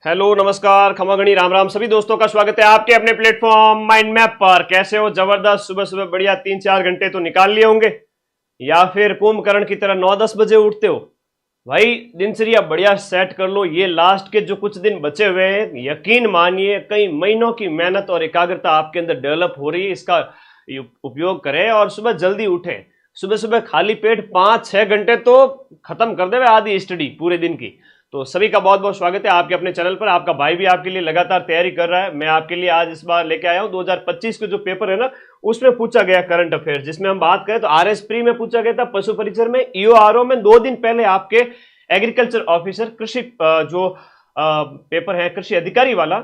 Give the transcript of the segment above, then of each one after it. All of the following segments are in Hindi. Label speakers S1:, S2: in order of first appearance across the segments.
S1: हेलो नमस्कार खमागणी राम राम सभी दोस्तों का स्वागत है आपके अपने प्लेटफॉर्म माइंड मैप पर। कैसे हो? जबरदस्त। सुबह सुबह बढ़िया 3-4 घंटे तो निकाल लिए होंगे, या फिर कुंभकर्ण की तरह 9-10 बजे उठते हो? भाई दिनचर्या बढ़िया सेट कर लो। ये लास्ट के जो कुछ दिन बचे हुए हैं, यकीन मानिए कई महीनों की मेहनत और एकाग्रता आपके अंदर डेवलप हो रही है। इसका उपयोग करें और सुबह जल्दी उठें। सुबह सुबह खाली पेट 5-6 घंटे तो खत्म कर दे आधी स्टडी पूरे दिन की। तो सभी का बहुत बहुत स्वागत है आपके अपने चैनल पर। आपका भाई भी आपके लिए लगातार तैयारी कर रहा है। मैं आपके लिए आज इस बार लेके आया हूं 2025 के जो पेपर है ना, उसमें पूछा गया करंट अफेयर्स। जिसमें हम बात करें तो आरएस प्री में पूछा गया था, पशु परिचर में, ईओआरओ में 2 दिन पहले आपके एग्रीकल्चर ऑफिसर कृषि जो पेपर है कृषि अधिकारी वाला,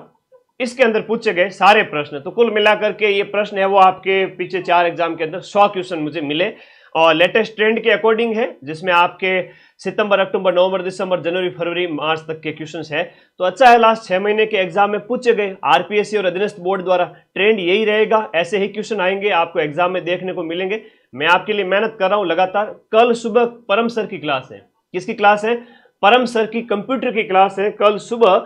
S1: इसके अंदर पूछे गए सारे प्रश्न। तो कुल मिलाकर के ये प्रश्न है वो आपके पीछे 4 एग्जाम के अंदर 100 क्वेश्चन मुझे मिले और लेटेस्ट ट्रेंड के अकॉर्डिंग है, जिसमें आपके सितंबर, अक्टूबर, नवंबर, दिसंबर, जनवरी, फरवरी, मार्च तक के क्वेश्चंस है। तो अच्छा है, लास्ट 6 महीने के एग्जाम में पूछे गए। आरपीएससी और अधीनस्थ बोर्ड द्वारा ट्रेंड यही रहेगा, ऐसे ही क्वेश्चन आएंगे आपको एग्जाम में देखने को मिलेंगे। मैं आपके लिए मेहनत कर रहा हूं लगातार। कल सुबह परम सर की क्लास है। किसकी क्लास है? परम सर की कंप्यूटर की क्लास है कल सुबह।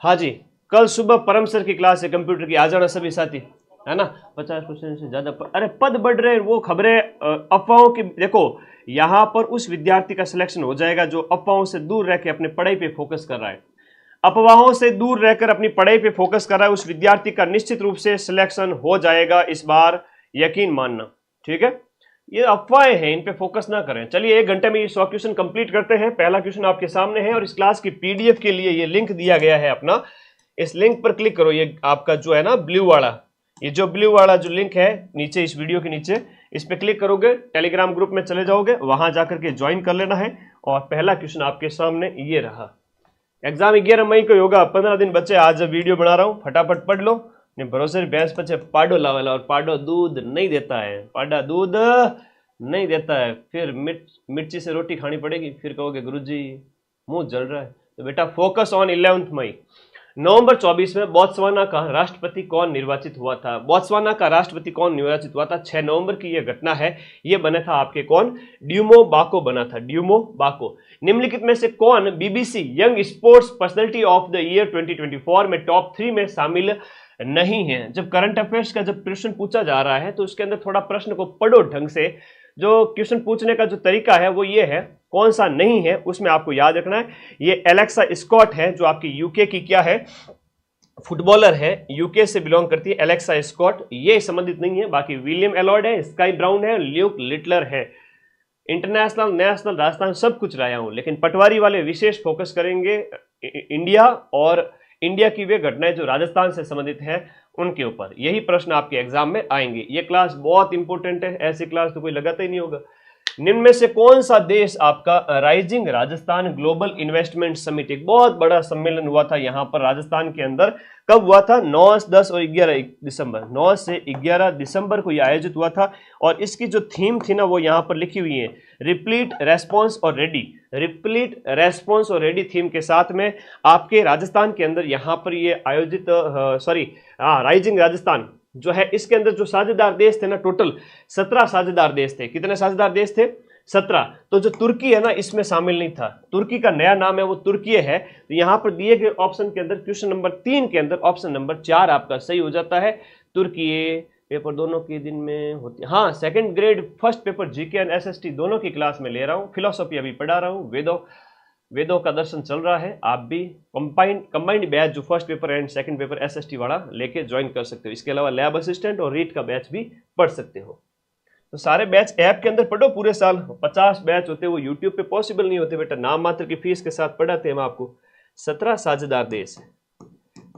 S1: हाँ जी, कल सुबह परम सर की क्लास है कंप्यूटर की। आ जाना सभी साथी, है ना। 50% से ज्यादा अरे पद बढ़ रहे हैं, वो खबरें अफवाहों की। देखो, यहां पर उस विद्यार्थी का सिलेक्शन हो जाएगा जो अफवाहों से दूर रह के अपने पढ़ाई पे फोकस कर रहा है। अफवाहों से दूर रहकर अपनी पढ़ाई पे फोकस कर रहा है, उस विद्यार्थी का निश्चित रूप से सिलेक्शन हो जाएगा इस बार, यकीन मानना। ठीक है, ये अफवाहें हैं, इन पे फोकस ना करें। चलिए 1 घंटे में ये 100 क्वेश्चन कंप्लीट करते हैं। पहला क्वेश्चन आपके सामने है और इस क्लास की पीडीएफ के लिए ये लिंक दिया गया है अपना। इस लिंक पर क्लिक करो। ये आपका जो है ना ब्लू वाला, ये जो ब्लू वाला जो लिंक है नीचे इस वीडियो के नीचे, इस पे क्लिक करोगे, टेलीग्राम ग्रुप में चले जाओगे, वहां जाकर के ज्वाइन कर लेना है। और पहला क्वेश्चन आपके सामने ये रहा। एग्जाम 11 मई को होगा, 15 दिन बचे। आज वीडियो बना रहा हूं, फटाफट पढ़ लो। भरोसे भैंस पचे पाडो लावेला और पाडो दूध नहीं देता है। पाडा दूध नहीं देता है, फिर मिर्ची से रोटी खानी पड़ेगी। फिर कहोगे गुरुजी मुंह जल रहा है। तो बेटा फोकस ऑन 11 मई। नवंबर 24 में बोत्सवाना का राष्ट्रपति कौन निर्वाचित हुआ था? बोत्सवाना का राष्ट्रपति कौन निर्वाचित हुआ था? 6 नवंबर की यह घटना है। यह बना था आपके कौन? ड्यूमो बाको बना था, ड्यूमो बाको। निम्नलिखित में से कौन BBC young sports personality of the year 2024 में टॉप 3 में शामिल नहीं है? जब करंट अफेयर्स का जब प्रश्न पूछा जा रहा है तो उसके अंदर थोड़ा प्रश्न को पढ़ो ढंग से। जो क्वेश्चन पूछने का जो तरीका है वो ये है, कौन सा नहीं है उसमें आपको याद रखना है। ये एलेक्सा स्कॉट है जो आपकी यूके की क्या है, फुटबॉलर है, यूके से बिलोंग करती है एलेक्सा स्कॉट। ये संबंधित नहीं है। बाकी विलियम एलॉर्ड है, स्काई ब्राउन है, ल्यूक लिटलर है। इंटरनेशनल, नेशनल, राजस्थान सब कुछ लाया हूं, लेकिन पटवारी वाले विशेष फोकस करेंगे इंडिया और इंडिया की वे घटनाएं जो राजस्थान से संबंधित है उनके ऊपर। यही प्रश्न आपके एग्जाम में आएंगे। ये क्लास बहुत इंपॉर्टेंट है, ऐसी क्लास तो कोई लगाता ही नहीं होगा। निम्न में से कौन सा देश आपका rising Rajasthan global investment summit, एक बहुत बड़ा सम्मेलन हुआ था यहां पर राजस्थान के अंदर। कब हुआ था? 9, 10 और 11 दिसंबर। 9 से 11 दिसंबर को यह आयोजित हुआ था। और इसकी जो थीम थी ना वो यहां पर लिखी हुई है, रिप्लीट रेस्पॉन्स और रेडी। रिप्लीट रेस्पॉन्स और रेडी थीम के साथ में आपके राजस्थान के अंदर यहां पर ये आयोजित राइजिंग राजस्थान जो है, इसके अंदर जो साझेदार देश थे ना, टोटल 17 साझेदार देश थे। कितने साझेदार देश थे? 17। तो जो तुर्की है ना इसमें शामिल नहीं था। तुर्की का नया नाम है वो तुर्की है। तो यहां पर दिए गए ऑप्शन के अंदर क्वेश्चन नंबर 3 के अंदर ऑप्शन नंबर 4 आपका सही हो जाता है। तुर्की पेपर दोनों के दिन में होती है। हाँ, second grade first paper GK and SST दोनों की क्लास में ले रहा हूँ। फिलोसॉफी अभी पढ़ा रहा हूँ, वेदों का दर्शन चल रहा है। आप भी कंबाइंड बैच जो first paper and second paper SST वाला लेके ज्वाइन कर सकते हो। इसके अलावा लैब असिस्टेंट और रीट का बैच भी पढ़ सकते हो। तो सारे बैच ऐप के अंदर पढ़ो पूरे साल। 50 बैच होते हैं, वो यूट्यूब पे पॉसिबल नहीं होते बेटा। नाम मात्र की फीस के साथ पढ़ाते हैं हम आपको। 17 साझेदार देश है,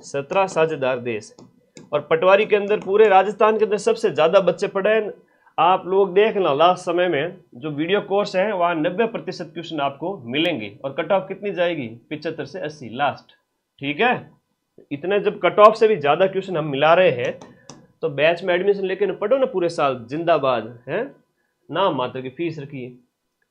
S1: 17 साझेदार देश है। और पटवारी के अंदर पूरे राजस्थान के अंदर सबसे ज्यादा बच्चे पढ़े हैं। आप लोग देखना लास्ट समय में जो वीडियो कोर्स है वहां 90% क्वेश्चन आपको मिलेंगे। और कट ऑफ कितनी जाएगी? 75 से 80 लास्ट। ठीक है, इतने जब कट ऑफ से भी ज्यादा क्वेश्चन हम मिला रहे हैं तो बैच में एडमिशन लेके ना पढ़ो ना पूरे साल, जिंदाबाद है। नाम मात्र की फीस रखिए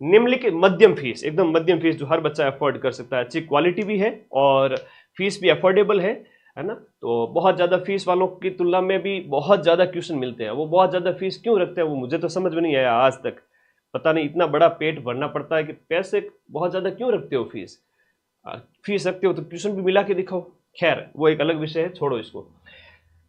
S1: निम्नलिखित मध्यम फीस, एकदम मध्यम फीस जो हर बच्चा अफोर्ड कर सकता है। अच्छी क्वालिटी भी है और फीस भी अफोर्डेबल है ना। तो बहुत ज़्यादा फीस वालों की तुलना में भी बहुत ज़्यादा क्वेश्चन मिलते हैं। वो बहुत ज़्यादा फीस क्यों रखते हैं वो मुझे तो समझ में नहीं आया आज तक। पता नहीं, इतना बड़ा पेट भरना पड़ता है कि पैसे बहुत ज़्यादा क्यों रखते हो फीस? फी सकते हो तो ट्यूशन भी मिला के दिखाओ, खैर वो एक अलग विषय है, छोड़ो इसको।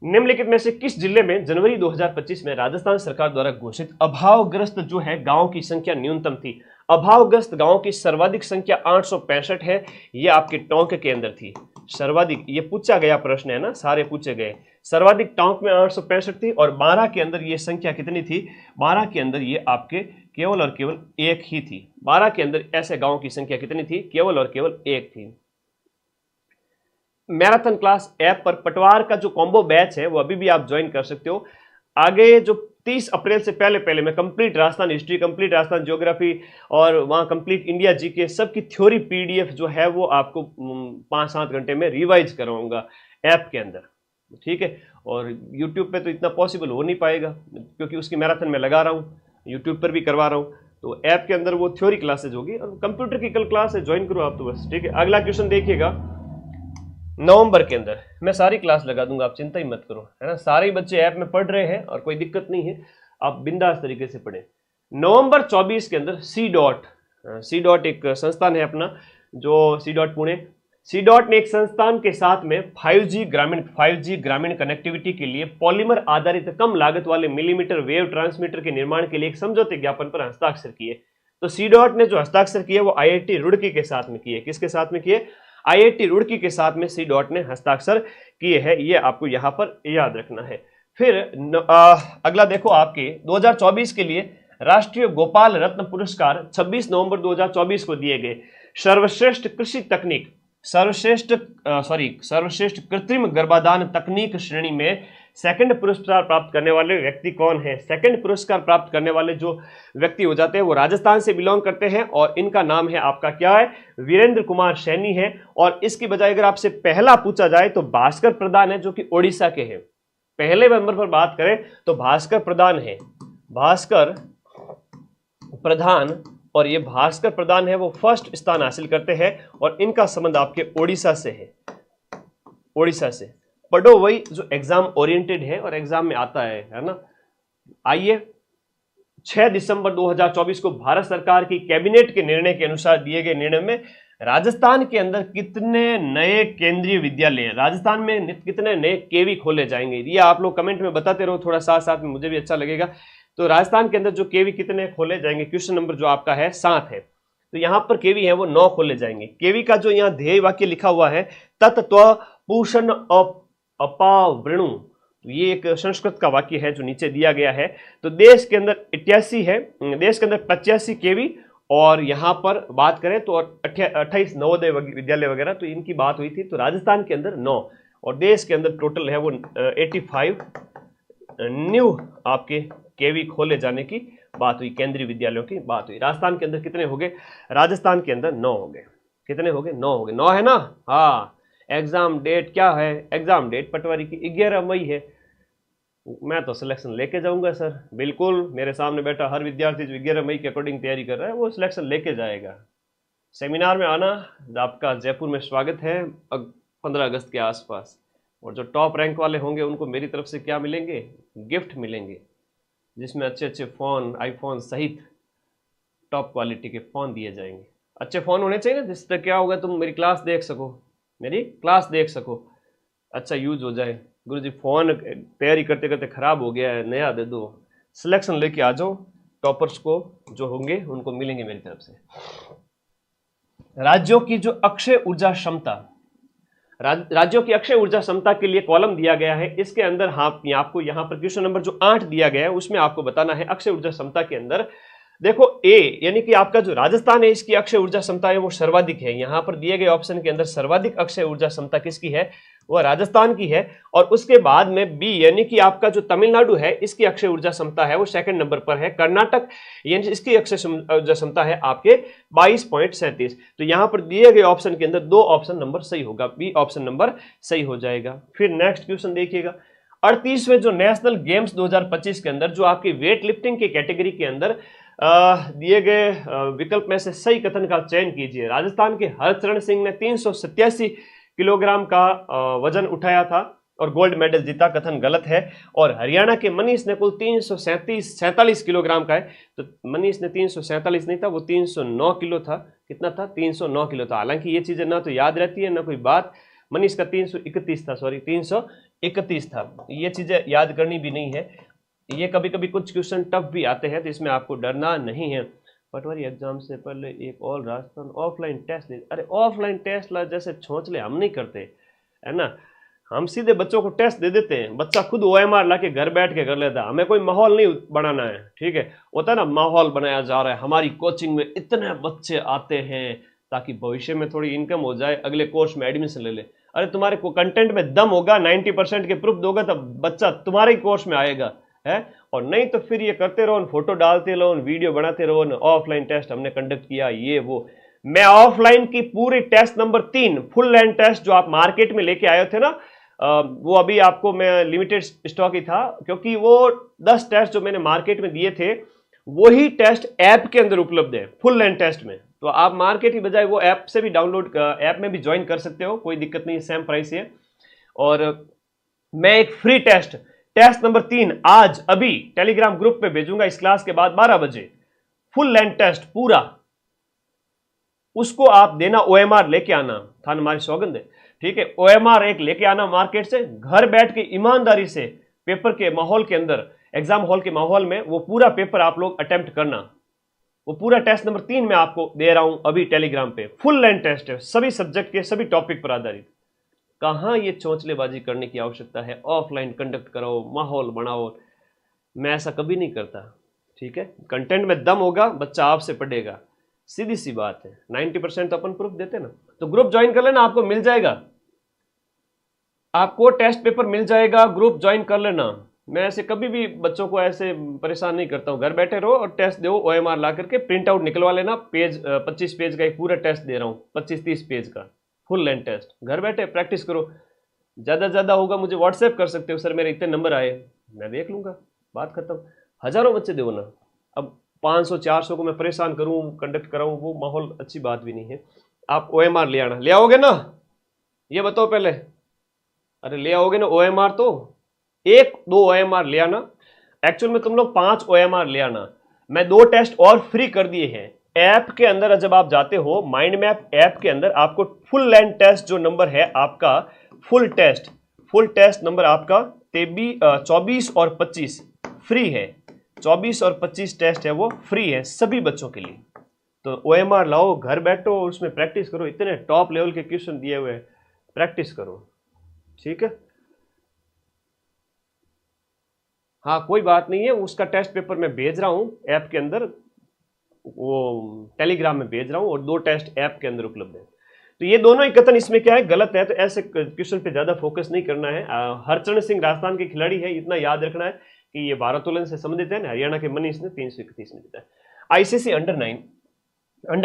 S1: निम्नलिखित में से किस जिले में जनवरी 2025 में राजस्थान सरकार द्वारा घोषित अभावग्रस्त जो है गांव की संख्या न्यूनतम थी? अभावग्रस्त गांव की सर्वाधिक संख्या 865 है, ये आपके टोंक के अंदर थी। सर्वाधिक, ये पूछा गया प्रश्न है ना, सारे पूछे गए। सर्वाधिक टोंक में 865 थी और 12 के अंदर ये संख्या कितनी थी? 12 के अंदर ये आपके केवल और केवल एक ही थी। 12 के अंदर ऐसे गांव की संख्या कितनी थी? केवल और केवल एक थी। मैराथन क्लास ऐप पर पटवार का जो कॉम्बो बैच है वो अभी भी आप ज्वाइन कर सकते हो। आगे जो 30 अप्रैल से पहले मैं complete Rajasthan history, complete Rajasthan geography और वहाँ कंप्लीट इंडिया जीके सबकी थ्योरी पीडीएफ जो है वो आपको 5-7 घंटे में रिवाइज करवाऊंगा ऐप के अंदर, ठीक है। और यूट्यूब पे तो इतना पॉसिबल हो नहीं पाएगा क्योंकि उसकी मैराथन में लगा रहा हूँ, यूट्यूब पर भी करवा रहा हूँ, तो ऐप के अंदर वो थ्योरी क्लासेज होगी और कंप्यूटर की कल क्लास है, ज्वाइन करो आप तो बस, ठीक है। अगला क्वेश्चन देखिएगा, नवंबर के अंदर मैं सारी क्लास लगा दूंगा, आप चिंता ही मत करो, है ना। सारे बच्चे ऐप में पढ़ रहे हैं और कोई दिक्कत नहीं है, आप बिंदास तरीके से पढ़ें। नवंबर 24 के अंदर सी डॉट एक संस्थान है अपना, जो C dot Pune, C dot ने एक संस्थान के साथ में 5G ग्रामीण कनेक्टिविटी के लिए पॉलीमर आधारित कम लागत वाले मिलीमीटर वेव ट्रांसमीटर के निर्माण के लिए एक समझौते ज्ञापन पर हस्ताक्षर किए। तो सी डॉट ने जो हस्ताक्षर किए वो IIT रुड़की के साथ में किए। किसके साथ में किए? IIT रुड़की के साथ में सी डॉट ने हस्ताक्षर किए हैं, ये आपको यहां पर याद रखना है। फिर अगला देखो, आपके 2024 के लिए राष्ट्रीय गोपाल रत्न पुरस्कार 26 नवंबर 2024 को दिए गए। सर्वश्रेष्ठ कृषि तकनीक, सर्वश्रेष्ठ कृत्रिम गर्भाधान तकनीक श्रेणी में सेकंड पुरस्कार प्राप्त करने वाले व्यक्ति कौन है? सेकंड पुरस्कार प्राप्त करने वाले जो व्यक्ति हो जाते हैं वो राजस्थान से बिलोंग करते हैं और इनका नाम है आपका क्या है? वीरेंद्र कुमार सैनी है। और इसकी बजाय अगर आपसे पहला पूछा जाए तो भास्कर प्रधान है, जो कि ओडिशा के हैं। पहले नंबर पर बात करें तो भास्कर प्रधान है, भास्कर प्रधान, और ये भास्कर प्रधान है वो फर्स्ट स्थान हासिल करते हैं और इनका संबंध आपके ओडिशा से है, ओडिशा से। पढ़ो वही जो एग्जाम ओरिएंटेड है और एग्जाम में आता है ना। आइए, 6 दिसंबर 2024 को भारत सरकार की कैबिनेट के निर्णय के अनुसार दिए गए निर्णय में राजस्थान के अंदर कितने नए केंद्रीय विद्यालय, राजस्थान में कितने नए केवी खोले जाएंगे, ये आप लोग कमेंट में बताते रहो, थोड़ा साथ साथ में मुझे भी अच्छा लगेगा। तो राजस्थान के अंदर जो केवी कितने खोले जाएंगे, क्वेश्चन नंबर जो आपका है 7 है, तो यहां पर केवी है वो 9 खोले जाएंगे। केवी का जो यहाँ ध्येय वाक्य लिखा हुआ है, तत्त्व पूषण अपावृणु, तो ये एक संस्कृत का वाक्य है जो नीचे दिया गया है। तो देश के अंदर 88 है, देश के अंदर 85 केवी, और यहाँ पर बात करें तो 28 नवोदय विद्यालय वगैरह, तो इनकी बात हुई थी। तो राजस्थान के अंदर 9 और देश के अंदर टोटल है वो 85 न्यू आपके केवी खोले जाने की बात हुई, केंद्रीय विद्यालयों की बात हुई। राजस्थान के अंदर कितने हो गए? राजस्थान के अंदर 9 हो गए। कितने हो गए? 9 हो गए। 9 है ना? हाँ। एग्जाम डेट क्या है? एग्जाम डेट पटवारी की 11 मई है। मैं तो सिलेक्शन लेके जाऊंगा सर, बिल्कुल। मेरे सामने बैठा हर विद्यार्थी जो 11 मई के अकॉर्डिंग तैयारी कर रहा है वो सिलेक्शन लेके जाएगा। सेमिनार में आना, आपका जयपुर में स्वागत है 15 अगस्त के आसपास। और जो टॉप रैंक वाले होंगे उनको मेरी तरफ से क्या मिलेंगे? गिफ्ट मिलेंगे, जिसमें अच्छे अच्छे फ़ोन, आईफोन सहित टॉप क्वालिटी के फ़ोन दिए जाएंगे। अच्छे फ़ोन होने चाहिए ना, जिससे क्या होगा, तुम मेरी क्लास देख सको, मेरी क्लास देख सको, अच्छा यूज हो जाए। गुरुजी फ़ोन तैयारी करते करते ख़राब हो गया है, नया दे दो। सिलेक्शन लेके आ जाओ, टॉपर्स को जो होंगे उनको मिलेंगे मेरी तरफ से। राज्यों की जो अक्षय ऊर्जा क्षमता, राज्यों की अक्षय ऊर्जा क्षमता के लिए कॉलम दिया गया है। इसके अंदर आपको यहाँ पर क्वेश्चन नंबर जो 8 दिया गया है उसमें आपको बताना है अक्षय ऊर्जा क्षमता के अंदर। देखो ए यानी कि आपका जो राजस्थान है इसकी अक्षय ऊर्जा क्षमता है वो सर्वाधिक है। यहाँ पर दिए गए ऑप्शन के अंदर सर्वाधिक अक्षय ऊर्जा क्षमता किसकी है? वह राजस्थान की है। और उसके बाद में बी यानी कि आपका जो तमिलनाडु है इसकी अक्षय ऊर्जा क्षमता है वो सेकंड नंबर पर है। कर्नाटक यानी इसकी अक्षय ऊर्जा क्षमता है आपके 22.37। तो यहाँ पर दिए गए ऑप्शन के अंदर 2 ऑप्शन नंबर सही होगा, बी ऑप्शन नंबर सही हो जाएगा। फिर नेक्स्ट क्वेश्चन देखिएगा, 38वें जो नेशनल गेम्स 2025 के अंदर जो आपकी वेट लिफ्टिंग की कैटेगरी के अंदर दिए गए विकल्प में से सही कथन का चयन कीजिए। राजस्थान के हरचरण सिंह ने 387 किलोग्राम का वजन उठाया था और गोल्ड मेडल जीता, कथन गलत है। और हरियाणा के मनीष ने कुल 347 किलोग्राम का है, तो मनीष ने 347 नहीं था, वो 309 किलो था। कितना था? 309 किलो था। हालांकि ये चीजें ना तो याद रहती है ना कोई बात। मनीष का 331 था, सॉरी 331 था। ये चीजें याद करनी भी नहीं है। ये कभी कभी कुछ क्वेश्चन टफ भी आते हैं, तो इसमें आपको डरना नहीं है। पटवारी एग्जाम से पहले एक और राजस्थान ऑफलाइन टेस्ट ले। अरे ऑफलाइन टेस्ट ला जैसे छोंचले हम नहीं करते, है ना। हम सीधे बच्चों को टेस्ट दे देते हैं, बच्चा खुद OMR ला के घर बैठ के कर लेता है। हमें कोई माहौल नहीं बनाना है, ठीक है। होता है ना, माहौल बनाया जा रहा है, हमारी कोचिंग में इतने बच्चे आते हैं ताकि भविष्य में थोड़ी इनकम हो जाए, अगले कोर्स में एडमिशन ले ले। अरे तुम्हारे को कंटेंट में दम होगा, 90% के प्रूफ दोगे तब बच्चा तुम्हारे ही कोर्स में आएगा, है। और नहीं तो फिर ये करते रहो, फोटो डालते रहो, वीडियो बनाते रहो, ऑफलाइन टेस्ट हमने कंडक्ट किया, ये वो। मैं ऑफलाइन की पूरी test number 3 full length test जो आप मार्केट में लेके आए थे ना, वो अभी आपको मैं लिमिटेड स्टॉक ही था, क्योंकि वो 10 टेस्ट जो मैंने मार्केट में दिए थे वही टेस्ट ऐप के अंदर उपलब्ध है फुल लैंड टेस्ट में। तो आप मार्केट की बजाय वो ऐप से भी डाउनलोड, ऐप में भी ज्वाइन कर सकते हो, कोई दिक्कत नहीं, सेम प्राइस है। और मैं एक फ्री टेस्ट नंबर 3 आज अभी टेलीग्राम ग्रुप पे भेजूंगा इस क्लास के बाद 12 बजे। फुल लैंड टेस्ट पूरा, उसको आप देना, OMR लेके आना, थान हमारी सौगंध है, ठीक है। OMR एक लेके आना मार्केट से, घर बैठ के ईमानदारी से पेपर के माहौल के अंदर, एग्जाम हॉल के माहौल में वो पूरा पेपर आप लोग अटेम्प्ट करना। वो पूरा टेस्ट नंबर 3 में आपको दे रहा हूं अभी टेलीग्राम पे। फुल लैंड टेस्ट है, सभी सब्जेक्ट के, सभी टॉपिक पर आधारित। कहां ये चौंचलेबाजी करने की आवश्यकता है? ऑफलाइन कंडक्ट करो, माहौल बनाओ। मैं ऐसा कभी नहीं करता, ठीक है। कंटेंट में दम होगा, बच्चा आपसे पढ़ेगा, सीधी सी बात है। 90% तो अपन प्रूफ देते ना। तो ग्रुप ज्वाइन कर लेना, आपको मिल जाएगा, आपको टेस्ट पेपर मिल जाएगा, ग्रुप ज्वाइन कर लेना। मैं ऐसे कभी भी बच्चों को ऐसे परेशान नहीं करता हूँ। घर बैठे रहो और टेस्ट दो, OMR ला करके प्रिंट आउट निकलवा लेना। पेज 25 पेज का एक पूरा टेस्ट दे रहा हूँ, 25-30 पेज का फुल लेंथ टेस्ट। घर बैठे प्रैक्टिस करो, ज़्यादा होगा मुझे व्हाट्सएप कर सकते हो, सर मेरे इतने नंबर आए, मैं देख लूँगा, बात खत्म। हज़ारों बच्चे दो ना। अब 500-400 को मैं परेशान करूँ, कंडक्ट कराऊँ, वो माहौल अच्छी बात भी नहीं है। आप OMR ले आना, ले आओगे ना? ये बताओ पहले। अरे ले आओगे ना OMR? तो 1-2 OMR ले आना। एक्चुअल में तुम लोग 5 OMR ले आना। मैं 2 टेस्ट और फ्री कर दिए हैं ऐप के अंदर। जब आप जाते हो माइंड मैप ऐप के अंदर, आपको फुल लेंथ टेस्ट जो नंबर है आपका, फुल टेस्ट नंबर आपका 24 और 25 फ्री है। 24 और 25 टेस्ट है, वो फ्री है सभी बच्चों के लिए। तो OMR लाओ, घर बैठो, उसमें प्रैक्टिस करो। इतने टॉप लेवल के क्वेश्चन दिए हुए हैं, प्रैक्टिस करो, ठीक है। हाँ कोई बात नहीं है, उसका टेस्ट पेपर मैं भेज रहा हूँ ऐप के अंदर, वो टेलीग्राम में भेज रहा हूँ, और 2 टेस्ट ऐप के अंदर उपलब्ध है। तो ये दोनों ही कथन इसमें क्या है, गलत है। तो ऐसे क्वेश्चन पे ज्यादा फोकस नहीं करना है। हरचरण सिंह राजस्थान के खिलाड़ी है, इतना याद रखना है कि ये भारोत्तोलन से संबंधित है। हरियाणा के मनीष ने 331 में जीता है। ICC अंडर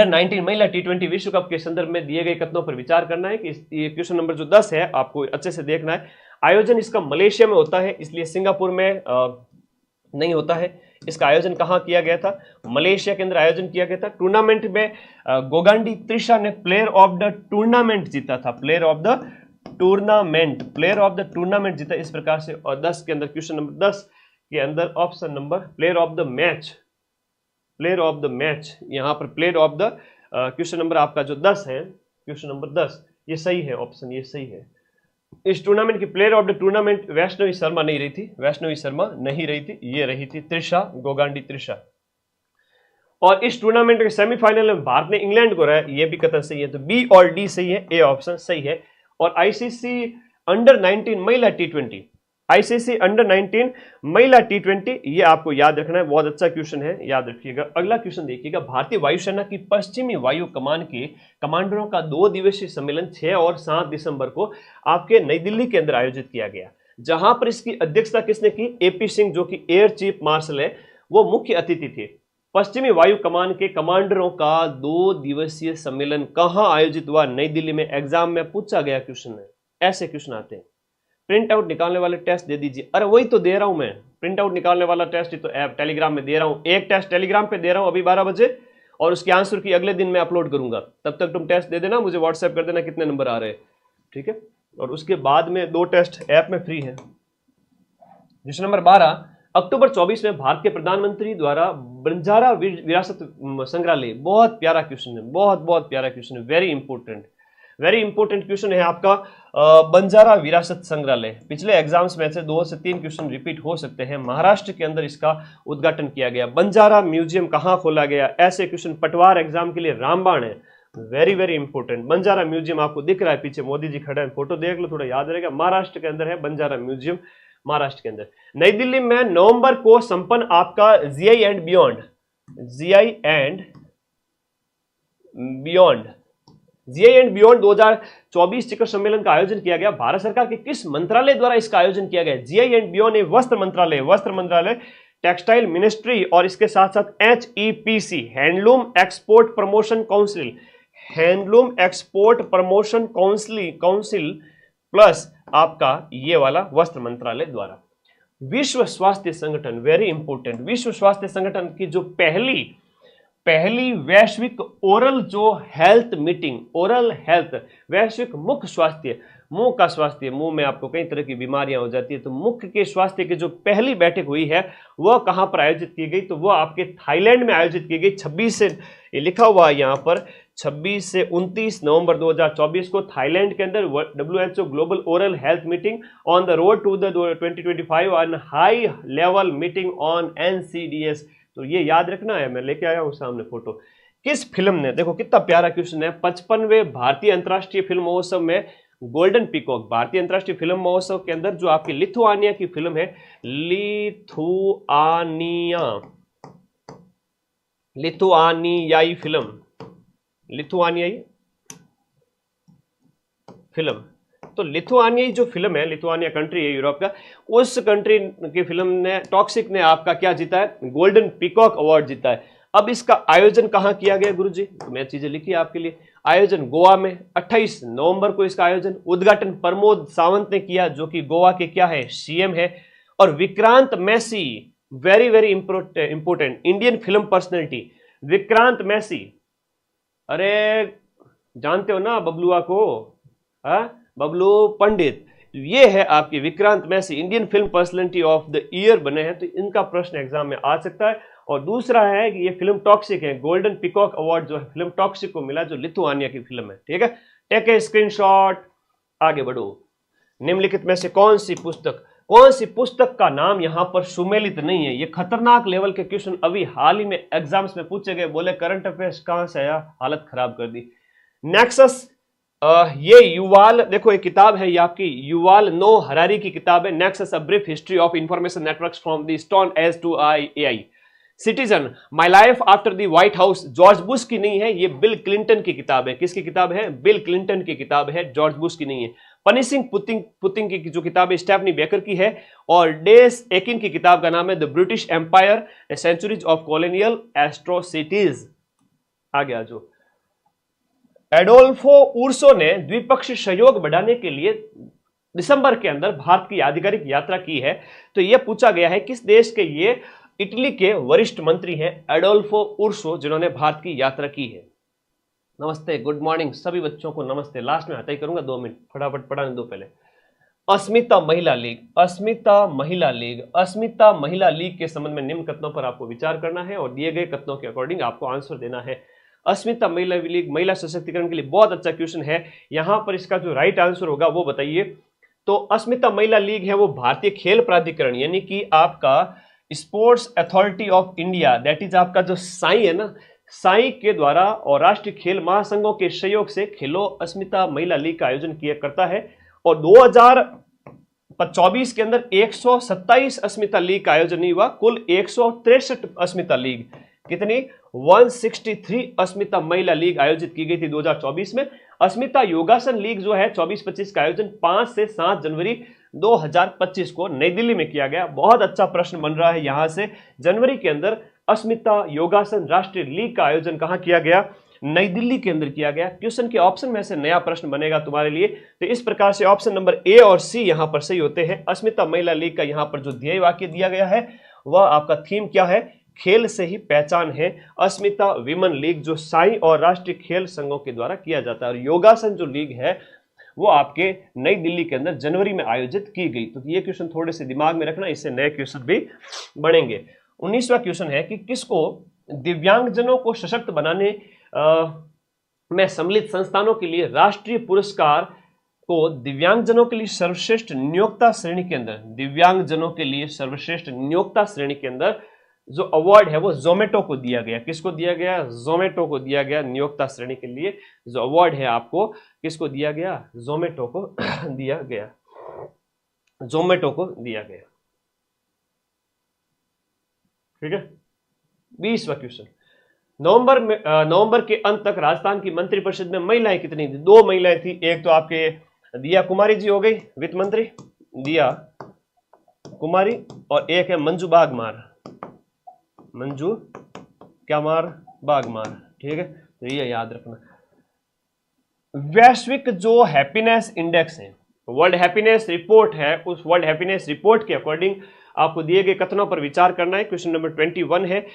S1: 19 महिला T20 विश्व कप के संदर्भ में दिए गए कथनों पर विचार करना है कि ये क्वेश्चन नंबर जो 10 है आपको अच्छे से देखना है। आयोजन इसका मलेशिया में होता है, इसलिए सिंगापुर में नहीं होता है। इसका आयोजन कहाँ किया गया था? मलेशिया के अंदर आयोजन किया गया था। टूर्नामेंट में गोगांडी त्रिशा ने प्लेयर ऑफ द टूर्नामेंट जीता था, प्लेयर ऑफ द टूर्नामेंट जीता इस प्रकार से। और 10 के अंदर, क्वेश्चन नंबर 10 के अंदर option number player of the match, यहाँ पर player of the question number आपका जो 10 है, क्वेश्चन नंबर 10 ये सही है, ऑप्शन ये सही है। इस टूर्नामेंट की player of the tournament Vaishnavi Sharma नहीं रही थी, ये रही थी त्रिशा, गोगांडी त्रिशा। और इस टूर्नामेंट के सेमीफाइनल में भारत ने इंग्लैंड को हराया, ये भी कथन सही है। तो बी और डी सही है, ए ऑप्शन सही है। और ICC अंडर 19 महिला T20, ICC अंडर 19 महिला T20, ये आपको याद रखना है, बहुत अच्छा क्वेश्चन है, याद रखिएगा। अगला क्वेश्चन देखिएगा। भारतीय वायुसेना की पश्चिमी वायु कमान के कमांडरों का 2 दिवसीय सम्मेलन 6 और 7 दिसंबर को आपके नई दिल्ली के अंदर आयोजित किया गया, जहां पर इसकी अध्यक्षता किसने की? AP सिंह, जो कि एयर चीफ मार्शल है, वो मुख्य अतिथि थे। पश्चिमी वायु कमान के कमांडरों का 2 दिवसीय सम्मेलन कहां आयोजित हुआ? नई दिल्ली में। एग्जाम में पूछा गया क्वेश्चन है, ऐसे क्वेश्चन आते हैं। प्रिंट आउट निकालने वाले टेस्ट दे दीजिए। अरे वही तो दे रहा हूं मैं, प्रिंट आउट निकालने वाला टेस्ट ही तो ऐप टेलीग्राम में दे रहा हूं। एक टेस्ट टेलीग्राम पे दे रहा हूं अभी 12 बजे, और उसके आंसर की अगले दिन मैं अपलोड करूंगा। तब तक तुम टेस्ट दे देना, मुझे व्हाट्सएप कर देना कितने नंबर आ रहे हैं, ठीक है। और उसके बाद में 2 टेस्ट ऐप में फ्री है। क्वेश्चन नंबर 12, अक्टूबर 24 में भारत के प्रधानमंत्री द्वारा बंजारा विरासत संग्रहालय, बहुत प्यारा क्वेश्चन है, बहुत बहुत प्यारा क्वेश्चन है, वेरी इंपॉर्टेंट क्वेश्चन है आपका। बंजारा विरासत संग्रहालय, पिछले एग्जाम्स में से 2 से 3 क्वेश्चन रिपीट हो सकते हैं। महाराष्ट्र के अंदर इसका उद्घाटन किया गया। बंजारा म्यूजियम कहां खोला गया, ऐसे क्वेश्चन पटवार एग्जाम के लिए रामबाण है, वेरी इंपॉर्टेंट। बंजारा म्यूजियम आपको दिख रहा है, पीछे मोदी जी खड़े हैं, फोटो देख लो, थोड़ा याद रहेगा। महाराष्ट्र के अंदर है बंजारा म्यूजियम, महाराष्ट्र के अंदर। नई दिल्ली में नवंबर को संपन्न आपका GI and beyond GI and beyond 2024 शिखर सम्मेलन का आयोजन किया गया। भारत सरकार के किस मंत्रालय द्वारा इसका आयोजन किया गया? जीआई एंड बियॉन्ड वस्त्र मंत्रालय, टेक्सटाइल मिनिस्ट्री और इसके साथ साथ HEPC, handloom export promotion council plus आपका ये वाला वस्त्र मंत्रालय द्वारा। विश्व स्वास्थ्य संगठन, वेरी इंपॉर्टेंट, विश्व स्वास्थ्य संगठन की जो पहली वैश्विक ओरल जो हेल्थ मीटिंग, ओरल हेल्थ, वैश्विक मुख स्वास्थ्य, मुंह का स्वास्थ्य, मुंह में आपको कई तरह की बीमारियां हो जाती है, तो मुख के स्वास्थ्य की जो पहली बैठक हुई है वह कहां पर आयोजित की गई? तो वह आपके थाईलैंड में आयोजित की गई। 26 से, ये लिखा हुआ है यहां पर, 26 से 29 नवंबर 2024 को थाईलैंड के अंदर WHO global oral health meeting on the road to the 2025 on high level meeting on NCDS। तो ये याद रखना है, मैं लेके आया हूं सामने फोटो। किस फिल्म ने, देखो कितना प्यारा क्वेश्चन है, 55वें भारतीय अंतर्राष्ट्रीय फिल्म महोत्सव में गोल्डन पीकॉक, भारतीय अंतर्राष्ट्रीय फिल्म महोत्सव के अंदर जो आपकी लिथुआनिया की फिल्म है, लिथुआनियाई फिल्म, तो लिथुआनियाई जो फिल्म है, लिथुआनिया कंट्री है यूरोप का, उस कंट्री की फिल्म ने, टॉक्सिक ने आपका क्या जीता है? गोल्डन पीकॉक अवार्ड जीता है। अब इसका आयोजन कहां किया गया गुरुजी? तो मैं चीजें लिखी है आपके लिए। आयोजन गोवा में 28 नवंबर को इसका आयोजन। उद्घाटन प्रमोद सावंत ने किया, जो कि गोवा के क्या है? CM है। और Vikrant Massey, very important Indian film personality, Vikrant Massey, अरे जानते हो ना बबलुआ को, बबलू पंडित, ये है आपकी Vikrant Massey, Indian film personality of the year बने हैं, तो इनका प्रश्न एग्जाम में आ सकता है। और दूसरा है कि ये फिल्म टॉक्सिक है, गोल्डन पीकॉक अवार्ड जो है फिल्म टॉक्सिक को मिला, जो लिथुआनिया की फिल्म है। ठीक है, टेक ए स्क्रीनशॉट, आगे बढ़ो। निम्नलिखित में से कौन सी पुस्तक का नाम यहां पर सुमेलित नहीं है? ये खतरनाक लेवल के क्वेश्चन अभी हाल ही में एग्जाम्स में पूछे गए, बोले करंट अफेयर्स कहां से आया, हालत खराब कर दी। नेक्सस, ये युवाल, देखो एक किताब है, ये आपकी युवाल नो हरारी की किताब है, Nexus a brief history of information networks from the stone age to AI। Citizen, my life after the White House, George Bush की नहीं है, ये बिल क्लिंटन की किताब है। किसकी किताब है? बिल क्लिंटन की किताब है, जॉर्ज बुश की नहीं है। पनिशिंग पुतिंग की जो किताब है स्टेफनी बेकर की है। और डेस एकिन की किताब का नाम है the British empire, centuries of colonial atrocities. आगे आ जाओ। एडोल्फो उर्सो ने द्विपक्षीय सहयोग बढ़ाने के लिए दिसंबर के अंदर भारत की आधिकारिक यात्रा की है। तो यह पूछा गया है किस देश के? ये इटली के वरिष्ठ मंत्री हैं एडोल्फो उर्सो, जिन्होंने भारत की यात्रा की है। नमस्ते, गुड मॉर्निंग सभी बच्चों को, नमस्ते। लास्ट में आता ही करूंगा, 2 मिनट फटाफट पढ़ाने दो पहले। अस्मिता महिला लीग के संबंध में निम्न कथनों पर आपको विचार करना है और दिए गए कथनों के अकॉर्डिंग आपको आंसर देना है। अस्मिता महिला लीग महिला सशक्तिकरण के लिए बहुत अच्छा क्वेश्चन है। यहां पर इसका जो राइट आंसर होगा वो बताइए। तो अस्मिता महिला लीग है वो भारतीय खेल प्राधिकरण, यानी कि आपका sports authority of India, that is आपका जो साई है ना, साई के द्वारा और राष्ट्रीय खेल महासंघों के सहयोग से खेलो अस्मिता महिला लीग का आयोजन किया करता है। और 2024 के अंदर 127 अस्मिता लीग का आयोजन नहीं हुआ, कुल 163 अस्मिता लीग, कितनी? 163 अस्मिता महिला लीग आयोजित की गई थी 2024 में। अस्मिता योगासन लीग जो है 24-25 का आयोजन 5 से 7 जनवरी 2025 को नई दिल्ली में किया गया। बहुत अच्छा प्रश्न बन रहा है यहां से, जनवरी के अंदर अस्मिता योगासन राष्ट्रीय लीग का आयोजन कहां किया गया? नई दिल्ली के अंदर किया गया। क्वेश्चन के ऑप्शन में से नया प्रश्न बनेगा तुम्हारे लिए, तो इस प्रकार से ऑप्शन नंबर A और C यहां पर सही होते हैं। अस्मिता महिला लीग का यहां पर जो ध्येय वाक्य दिया गया है वह आपका थीम क्या है? खेल से ही पहचान है। अस्मिता विमेन लीग जो साई और राष्ट्रीय खेल संघों के द्वारा किया जाता है। और योगासन जो लीग है वो आपके नई दिल्ली के अंदर जनवरी में आयोजित की गई। तो ये क्वेश्चन थोड़े से दिमाग में रखना, इससे नए क्वेश्चन भी बढ़ेंगे। 19वां क्वेश्चन है कि किसको दिव्यांगजनों को सशक्त बनाने में सम्मिलित संस्थानों के लिए राष्ट्रीय पुरस्कार को दिव्यांगजनों के लिए सर्वश्रेष्ठ नियोक्ता श्रेणी के अंदर, दिव्यांगजनों के लिए सर्वश्रेष्ठ नियोक्ता श्रेणी के अंदर जो अवार्ड है वो जोमेटो को दिया गया। किसको दिया गया? जोमेटो को दिया गया। नियोक्ता श्रेणी के लिए जो अवार्ड है आपको किसको दिया गया? जोमेटो को दिया गया। जोमेटो को दिया गया। ठीक है। 20वां क्वेश्चन, नवंबर के अंत तक राजस्थान की मंत्रिपरिषद में महिलाएं कितनी थी? 2 महिलाएं थी। एक तो आपके दिया कुमारी जी हो गई वित्त मंत्री, दिया कुमारी, और एक है मंजू बागमार, मंजू क्या मार? बागमार। ठीक है, तो ये याद रखना। वैश्विक जो हैप्पीनेस इंडेक्स है, वर्ल्ड हैप्पीनेस रिपोर्ट है, उस वर्ल्ड हैप्पीनेस रिपोर्ट के अकॉर्डिंग आपको दिए गए कथनों पर विचार करना है। क्वेश्चन नंबर 21 है।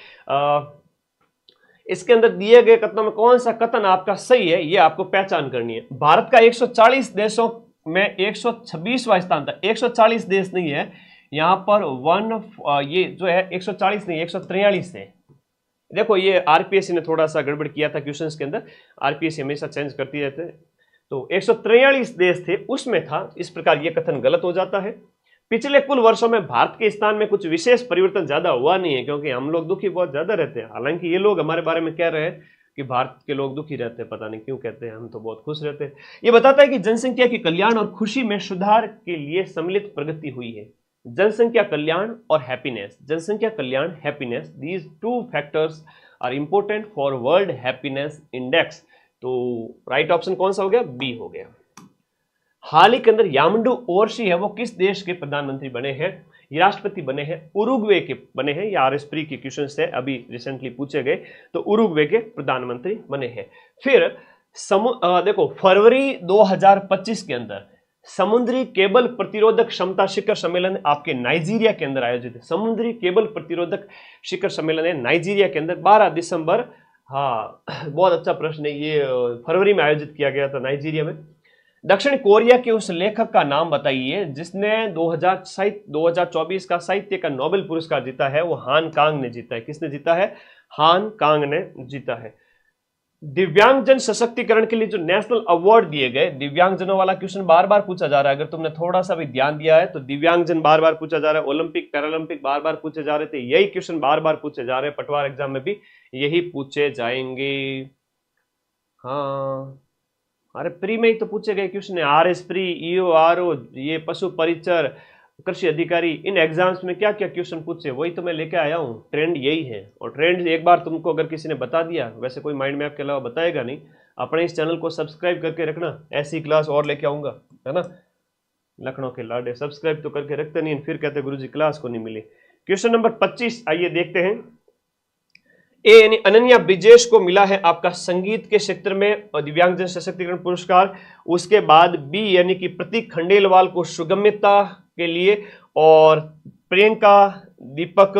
S1: इसके अंदर दिए गए कथनों में कौन सा कथन आपका सही है, ये आपको पहचान करनी है। भारत का 140 देशों में 126वां स्थान था। 140 देश नहीं है यहां पर, ये जो है 140 नहीं 143 है। देखो ये आरपीएससी ने थोड़ा सा गड़बड़ किया था क्वेश्चंस के अंदर, आरपीएससी हमेशा चेंज करती रहते हैं। तो 143 देश थे, उसमें था। इस प्रकार ये कथन गलत हो जाता है। पिछले कुल वर्षों में भारत के स्थान में कुछ विशेष परिवर्तन ज्यादा हुआ नहीं है, क्योंकि हम लोग दुखी बहुत ज्यादा रहते हैं। हालांकि ये लोग हमारे बारे में कह रहे हैं कि भारत के लोग दुखी रहते हैं, पता नहीं क्यों कहते हैं, हम तो बहुत खुश रहते हैं। ये बताता है कि जनसंख्या के कल्याण और खुशी में सुधार के लिए सम्मिलित प्रगति हुई है। जनसंख्या कल्याण और हैप्पीनेस, जनसंख्या कल्याण happiness, these 2 factors are important for world happiness index. तो राइट ऑप्शन कौन सा हो गया? बी हो गया। हाल ही के अंदर यामंडू ओरशी है, वो किस देश के प्रधानमंत्री बने हैं? ये राष्ट्रपति बने हैं, उरुग्वे के बने हैं। ये आरएस प्री के क्वेश्चन से अभी रिसेंटली पूछे गए, तो उरुग्वे के प्रधानमंत्री बने हैं। फिर देखो फरवरी 2025 के अंदर समुद्री केबल प्रतिरोधक क्षमता शिखर सम्मेलन आपके नाइजीरिया के अंदर आयोजित है। समुद्री केबल प्रतिरोधक शिखर सम्मेलन है नाइजीरिया के अंदर 12 दिसंबर। हाँ, बहुत अच्छा प्रश्न है। ये फरवरी में आयोजित किया गया था नाइजीरिया में। दक्षिण कोरिया के उस लेखक का नाम बताइए जिसने 2024 का साहित्य का नोबेल पुरस्कार जीता है। वो हान कांग ने जीता है। किसने जीता है? हान कांग ने जीता है। दिव्यांगजन सशक्तिकरण के लिए जो नेशनल अवार्ड दिए गए, दिव्यांगजनों वाला क्वेश्चन बार बार पूछा जा रहा है। अगर तुमने थोड़ा सा भी ध्यान दिया है तो दिव्यांगजन बार बार पूछा जा रहा है, ओलंपिक पैरालंपिक बार बार पूछे जा रहे थे, यही क्वेश्चन बार बार पूछे जा रहे हैं। पटवार एग्जाम में भी यही पूछे जाएंगे। हाँ, अरे प्री में ही तो पूछे गए क्वेश्चन है। आरएस प्री, ईओ, आरओ, ये पशु परिचर, कृषि अधिकारी, इन एग्जाम्स में क्या क्या क्वेश्चन पूछे वही तो मैं लेके आया हूँ। ट्रेंड यही है, और ट्रेंड एक बार तुमको अगर किसी ने बता दिया, वैसे कोई माइंड मैप के अलावा बताएगा नहीं। अपने इस चैनल को सब्सक्राइब करके रखना, ऐसी क्लास और लेके आऊंगा, है ना। लखनऊ के लाडे सब्सक्राइब तो करके रखते नहीं, फिर कहते गुरुजी क्लास को नहीं मिली। क्वेश्चन नंबर 25 आइए देखते हैं। ए यानी अनन्या ब्रिजेश को मिला है आपका संगीत के क्षेत्र में दिव्यांगजन सशक्तिकरण पुरस्कार। उसके बाद बी यानी कि प्रतीक खंडेलवाल को सुगम्यता के लिए, और प्रियंका दीपक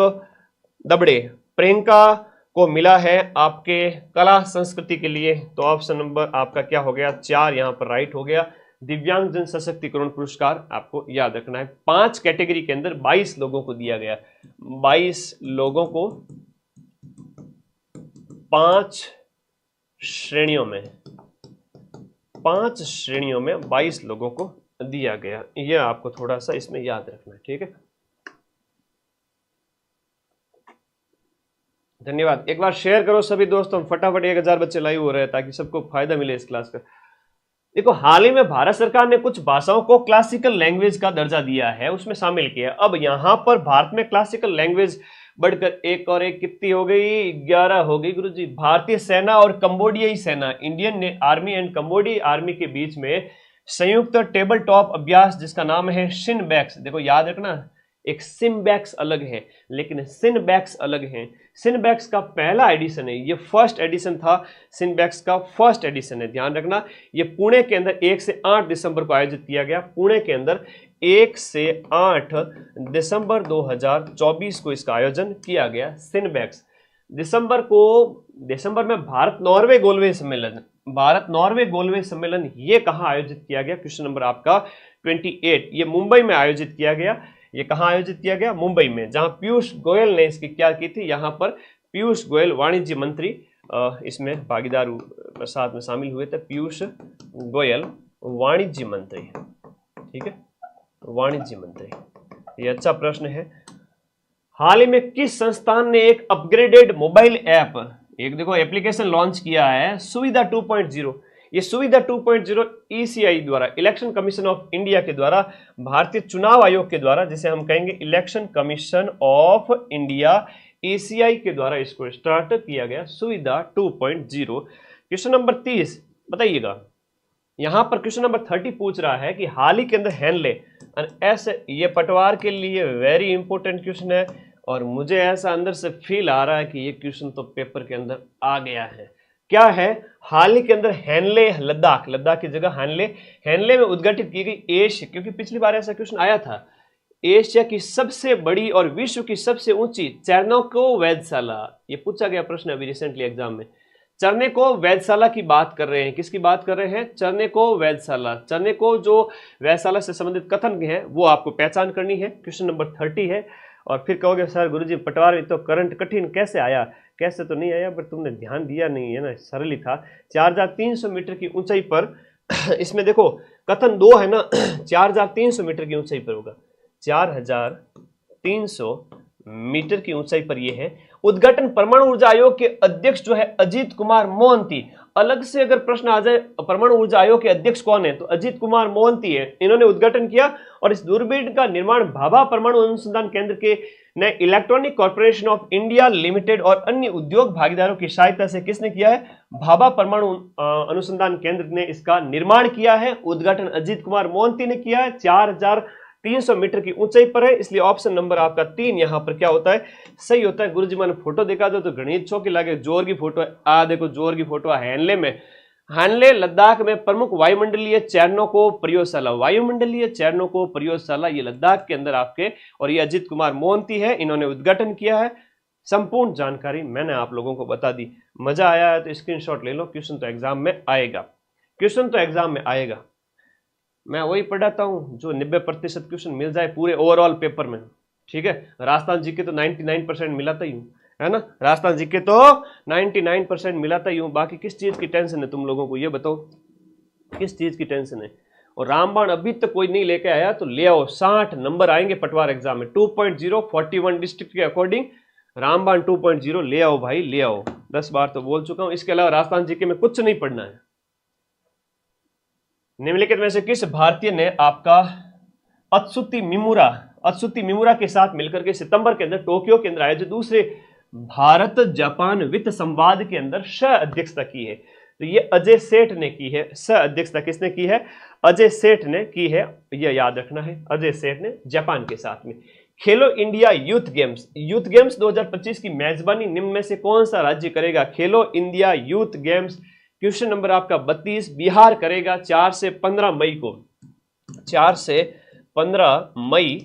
S1: दबड़े, प्रियंका को मिला है आपके कला संस्कृति के लिए। तो ऑप्शन नंबर आपका क्या हो गया? 4 यहां पर राइट हो गया। दिव्यांगजन सशक्तिकरण पुरस्कार आपको याद रखना है। 5 कैटेगरी के अंदर 22 लोगों को दिया गया। 22 लोगों को 5 श्रेणियों में 22 लोगों को दिया गया। यह आपको थोड़ा सा इसमें याद रखना है, ठीक है। धन्यवाद। एक बार शेयर करो सभी दोस्तों, फटाफट 1000 बच्चे लाइव हो रहे हैं ताकि सबको फायदा मिले इस क्लास का। देखो हाल ही में भारत सरकार ने कुछ भाषाओं को क्लासिकल लैंग्वेज का दर्जा दिया है, उसमें शामिल किया। अब यहां पर भारत में क्लासिकल लैंग्वेज बढ़कर 1 और 1 कितनी हो गई? 11 हो गई गुरुजी। भारतीय सेना और कंबोडियाई सेना, इंडियन आर्मी एंड कंबोडियाई आर्मी के बीच में संयुक्त टेबल टॉप अभ्यास जिसका नाम है सिनबैक्स। देखो याद रखना, एक सिमबैक्स अलग है लेकिन सिनबैक्स अलग है। सिनबैक्स का पहला एडिशन है, ये फर्स्ट एडिशन था। सिनबैक्स का फर्स्ट एडिशन है, ध्यान रखना। ये पुणे के अंदर 1 से 8 दिसंबर को आयोजित किया गया। पुणे के अंदर 1 से 8 दिसंबर 2024 को इसका आयोजन किया गया। सिनबैक्स दिसंबर में भारत नॉर्वे गोलवेज सम्मेलन भारत नॉर्वे गोलमेज सम्मेलन ये कहाँ आयोजित किया गया? क्वेश्चन नंबर आपका 28। ये मुंबई में आयोजित किया गया। ये कहाँ आयोजित किया गया? मुंबई में, जहां पीयूष गोयल ने इसकी क्या की थी, यहाँ पर पीयूष गोयल वाणिज्य मंत्री इसमें भागीदार साथ में शामिल हुए थे। पीयूष गोयल वाणिज्य मंत्री, ठीक है, वाणिज्य मंत्री। ये अच्छा प्रश्न है। हाल ही में किस संस्थान ने एक अपग्रेडेड मोबाइल ऐप, एक देखो एप्लीकेशन लॉन्च किया है, सुविधा 2.0। ये सुविधा 2.0 ईसीआई द्वारा, इलेक्शन कमीशन ऑफ इंडिया के द्वारा, भारतीय चुनाव आयोग के द्वारा, जिसे हम कहेंगे election commission of India, ECI के द्वारा इसको स्टार्ट किया गया, सुविधा 2.0। क्वेश्चन नंबर 30 बताइएगा। यहां पर क्वेश्चन नंबर 30 पूछ रहा है कि हाल ही के अंदर हैंडले ऐसे, ये पटवार के लिए वेरी इंपॉर्टेंट क्वेश्चन है और मुझे ऐसा अंदर से फील आ रहा है कि ये क्वेश्चन तो पेपर के अंदर आ गया है। क्या है? हाल ही के अंदर हैंडले लद्दाख, लद्दाख की जगह हैंडले में उद्घाटित की गई एशिया, क्योंकि पिछली बार ऐसा क्वेश्चन आया था, एशिया की सबसे बड़ी और विश्व की सबसे ऊंची चेर्नोको वेधशाला, ये पूछा गया प्रश्न अभी रिसेंटली एग्जाम में। चेर्नोको वेधशाला की बात कर रहे हैं, किसकी बात कर रहे हैं? चेर्नोको वेधशाला। चेर्नोको जो वेधशाला से संबंधित कथन है वो आपको पहचान करनी है। क्वेश्चन नंबर 30 है। और फिर कहोगे सर गुरुजी पटवार में तो करंट कठिन कैसे आया? कैसे तो नहीं आया, पर तुमने ध्यान दिया नहीं है ना, सरल ही था। 4300 मीटर की ऊंचाई पर इसमें देखो कथन 2 है ना, 4300 मीटर की ऊंचाई पर होगा, 4300 मीटर की ऊंचाई पर यह है। उद्घाटन परमाणु ऊर्जा आयोग के अध्यक्ष जो है अजीत कुमार मोहंती। अलग से अगर प्रश्न आ जाए परमाणु ऊर्जा आयोग के अध्यक्ष कौन है, तो अजीत कुमार मोहंती है। इन्होंने उद्घाटन किया और इस दूरबीन का निर्माण भाभा परमाणु अनुसंधान केंद्र के ने electronic corporation of India limited और अन्य उद्योग भागीदारों की सहायता से किसने किया है? भाभा परमाणु अनुसंधान केंद्र ने इसका निर्माण किया है। उद्घाटन अजीत कुमार मोहंती ने किया है। 4300 मीटर की ऊंचाई पर है, इसलिए ऑप्शन नंबर आपका 3 यहां पर क्या होता है? सही होता है। गुरुजी मैंने फोटो दिखा दो तो गणित छो की लागे, जोर की फोटो है। आ देखो जोर की फोटो है हैंडले में। हैंडले लद्दाख में प्रमुख वायुमंडलीय चेर्नोको प्रयोगशाला, वायुमंडलीय चेर्नोको प्रयोगशाला ये लद्दाख के अंदर आपके, और ये अजीत कुमार मोहंती है, इन्होंने उद्घाटन किया है। संपूर्ण जानकारी मैंने आप लोगों को बता दी। मजा आया है तो स्क्रीनशॉट ले लो, क्वेश्चन तो एग्जाम में आएगा, क्वेश्चन तो एग्जाम में आएगा। मैं वही पढ़ाता हूं जो 90% क्वेश्चन मिल जाए पूरे ओवरऑल पेपर में, ठीक है। राजस्थान जीके तो 99% मिलाता ही हूं, है ना, राजस्थान जीके तो 99% मिलाता ही हूं। बाकी किस चीज की टेंशन है तुम लोगों को, ये बताओ किस चीज की टेंशन है? और रामबाण अभी तक कोई नहीं लेके आया तो ले आओ, 60 नंबर आएंगे पटवार एग्जाम में। 2.0 41 डिस्ट्रिक्ट के अकॉर्डिंग रामबाण 2.0 ले आओ भाई, ले आओ। 10 बार तो बोल चुका हूं। इसके अलावा राजस्थान जीके में कुछ नहीं पढ़ना है। निम्नलिखित में से किस भारतीय ने आपका अत्सुति मिमुरा के साथ मिलकर के सितंबर के अंदर टोक्यो के अंदर आयोजित दूसरे भारत जापान वित्त संवाद के अंदर सह अध्यक्षता की है? तो ये अजय सेठ ने की है। सह अध्यक्षता किसने की है? अजय सेठ ने की है, यह याद रखना है। अजय सेठ ने जापान के साथ में। खेलो इंडिया यूथ गेम्स 2025 की मेजबानी निम्न में से कौन सा राज्य करेगा? खेलो India youth games, question number आपका 32, बिहार करेगा 4 से 15 मई को। 4 से 15 मई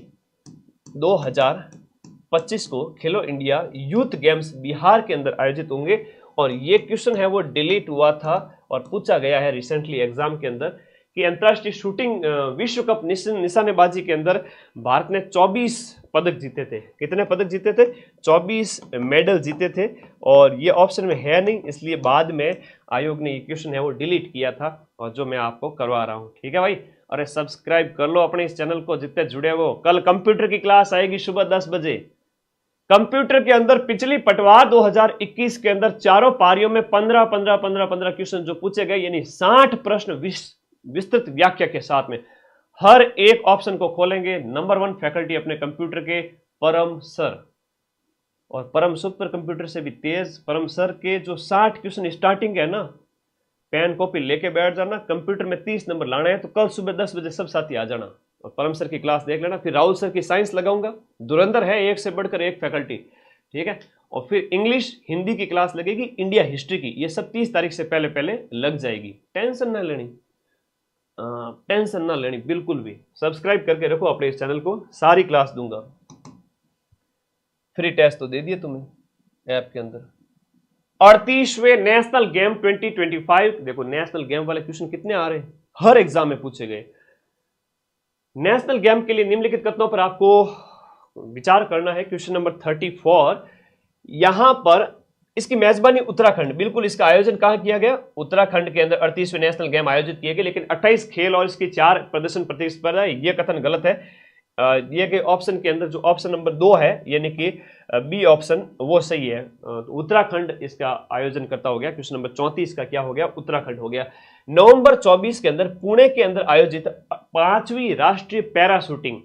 S1: 2025 को खेलो इंडिया यूथ गेम्स बिहार के अंदर आयोजित होंगे। और ये क्वेश्चन है वो डिलीट हुआ था और पूछा गया है रिसेंटली एग्जाम के अंदर कि अंतर्राष्ट्रीय शूटिंग विश्व कप निशानेबाजी के अंदर भारत ने 24 पदक जीते थे। कितने पदक जीते थे? 24 मेडल जीते थे। और ये ऑप्शन में है नहीं, इसलिए बाद में आयोग ने ये क्वेश्चन है वो डिलीट किया था, और जो मैं आपको करवा रहा हूँ, ठीक है भाई। अरे सब्सक्राइब कर लो अपने इस चैनल को जितने जुड़े हो। कल कंप्यूटर की क्लास आएगी सुबह 10 बजे। कंप्यूटर के अंदर पिछली पटवार 2021 के अंदर चारों पारियों में 15 क्वेश्चन जो पूछे गए, यानी 60 प्रश्न विस्तृत व्याख्या के साथ में। हर एक ऑप्शन को खोलेंगे। नंबर 1 फैकल्टी अपने कंप्यूटर के परम सर, और परम सुपर कंप्यूटर से भी तेज परम सर के जो 60 क्वेश्चन स्टार्टिंग है ना, पेन कॉपी लेके बैठ जाना। कंप्यूटर में 30 नंबर लाना है तो कल सुबह 10 बजे सब साथी आ जाना और परम सर की क्लास देख लेना। फिर राहुल सर की साइंस लगाऊंगा, धुरंधर है, एक से बढ़कर एक फैकल्टी, ठीक है। और फिर इंग्लिश हिंदी की क्लास लगेगी, इंडिया हिस्ट्री की, ये सब 30 तारीख से पहले पहले लग जाएगी। टेंशन ना लेनी, टेंशन ना लेनी बिल्कुल भी। सब्सक्राइब करके रखो अपने इस चैनल को, सारी क्लास दूंगा। फ्री टेस्ट तो दे दिए तुम्हें ऐप के अंदर, 38वें नेशनल गेम 2025। देखो नेशनल गेम वाले क्वेश्चन कितने आ रहे हैं, हर एग्जाम में पूछे गए। नेशनल गेम के लिए निम्नलिखित कथनों पर आपको विचार करना है। क्वेश्चन नंबर 34, यहां पर इसकी मेजबानी उत्तराखंड, बिल्कुल इसका आयोजन कहां किया गया, उत्तराखंड के अंदर 38वें नेशनल गेम आयोजित किए गए, लेकिन 28 खेल और इसकी 4 प्रदर्शन प्रतिस्पर्धा, यह कथन गलत है। ये के ऑप्शन के अंदर जो ऑप्शन नंबर 2 है यानी कि बी ऑप्शन वो सही है। तो उत्तराखंड इसका आयोजन करता हो गया। क्वेश्चन नंबर 34 का क्या हो गया, उत्तराखंड हो गया। नवंबर 24 के अंदर पुणे के अंदर आयोजित 5वीं राष्ट्रीय पैरा शूटिंग,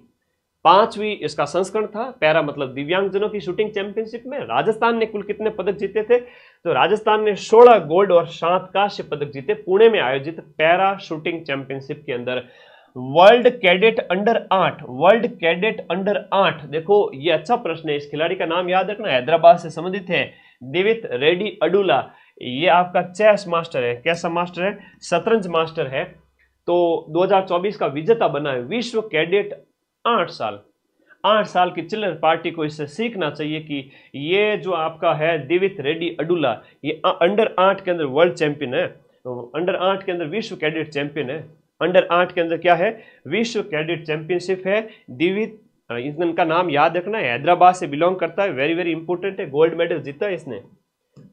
S1: 5वीं इसका संस्करण था। पैरा मतलब दिव्यांगजनों की शूटिंग चैंपियनशिप में राजस्थान ने कुल कितने पदक जीते थे, तो राजस्थान ने 16 गोल्ड और 7 कांस्य पदक जीते पुणे में आयोजित पैरा शूटिंग चैंपियनशिप के अंदर। World cadet under 8, world cadet under 8, देखो ये अच्छा प्रश्न है। इस खिलाड़ी का नाम याद रखना, हैदराबाद से संबंधित है, दिवित रेड्डी अडुला। ये आपका चेस मास्टर है, कैसा मास्टर है, शतरंज मास्टर है। तो 2024 का विजेता बना है। विश्व कैडेट 8 साल की चिल्ड्रन पार्टी को इससे सीखना चाहिए कि ये जो आपका है दिवित रेड्डी अडुला, ये अंडर 8 के अंदर वर्ल्ड चैंपियन है, अंडर 8 के अंदर विश्व कैडेट चैंपियन है। अंडर 8 के अंदर क्या है, विश्व कैडेट चैंपियनशिप है। दिवित, इनका नाम याद रखना है, हैदराबाद से बिलोंग करता है, वेरी वेरी इंपॉर्टेंट है, गोल्ड मेडल जीता है इसने।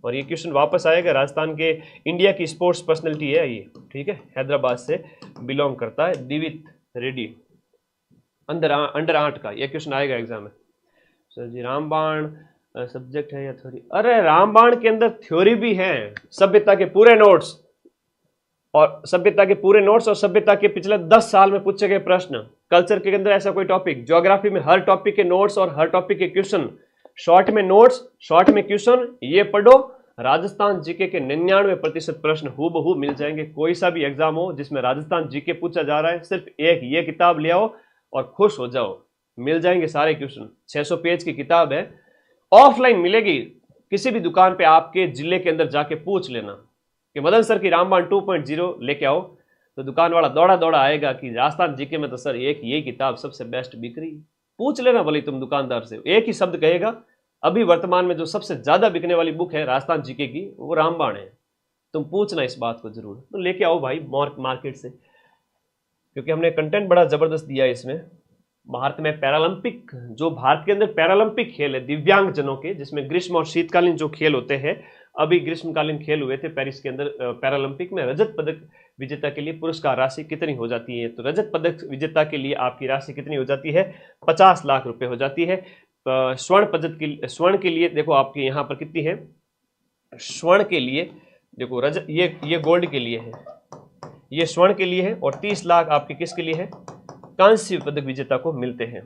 S1: और ये क्वेश्चन वापस आएगा, राजस्थान के इंडिया की स्पोर्ट्स पर्सनैलिटी है ये, ठीक है, हैदराबाद से बिलोंग करता है दिवित रेड्डी। अंडर 8 का ये क्वेश्चन आएगा एग्जाम में। सर जी रामबाण सब्जेक्ट है या थ्योरी, अरे रामबाण के अंदर थ्योरी भी है, सभ्यता के पूरे नोट्स और सभ्यता के पूरे नोट्स और सभ्यता के पिछले 10 साल में पूछे गए प्रश्न। कल्चर के अंदर ऐसा कोई टॉपिक, ज्योग्राफी में हर टॉपिक के नोट्स और हर टॉपिक के क्वेश्चन, शॉर्ट में नोट्स शॉर्ट में क्वेश्चन, ये पढ़ो। राजस्थान जीके के 99% प्रश्न हूबहू मिल जाएंगे। कोई सा भी एग्जाम हो जिसमें राजस्थान जीके पूछा जा रहा है, सिर्फ एक ये किताब ले आओ और खुश हो जाओ, मिल जाएंगे सारे क्वेश्चन। 600 पेज की किताब है, ऑफलाइन मिलेगी, किसी भी दुकान पे आपके जिले के अंदर जाके पूछ लेना कि मदन सर की रामबाण 2.0 लेके आओ, तो दुकान वाला दौड़ा दौड़ा आएगा कि राजस्थान जीके में तो सर एक ये किताब सबसे बेस्ट बिक रही है। पूछ लेना भले तुम दुकानदार से, एक ही शब्द कहेगा, अभी वर्तमान में जो सबसे ज्यादा बिकने वाली बुक है राजस्थान जीके की वो रामबाण है। तुम पूछना इस बात को जरूर, तो लेके आओ भाई मार्केट से, क्योंकि हमने कंटेंट बड़ा जबरदस्त दिया है इसमें। भारत में पैरालंपिक, जो भारत के अंदर पैरालंपिक खेल है दिव्यांग जनों के, जिसमें ग्रीष्म और शीतकालीन जो खेल होते हैं, अभी ग्रीष्मकालीन खेल हुए थे पेरिस के अंदर पैरालंपिक में, रजत पदक विजेता के लिए पुरस्कार राशि कितनी हो जाती है, तो रजत पदक विजेता के लिए आपकी राशि कितनी हो जाती है, 50 लाख रुपए हो जाती है। स्वर्ण के लिए देखो आपके यहाँ पर कितनी है, स्वर्ण के लिए देखो रजत, ये गोल्ड के लिए है, ये स्वर्ण के लिए है, और 30 लाख आपके किसके लिए है, कांस्य पदक विजेता को मिलते हैं।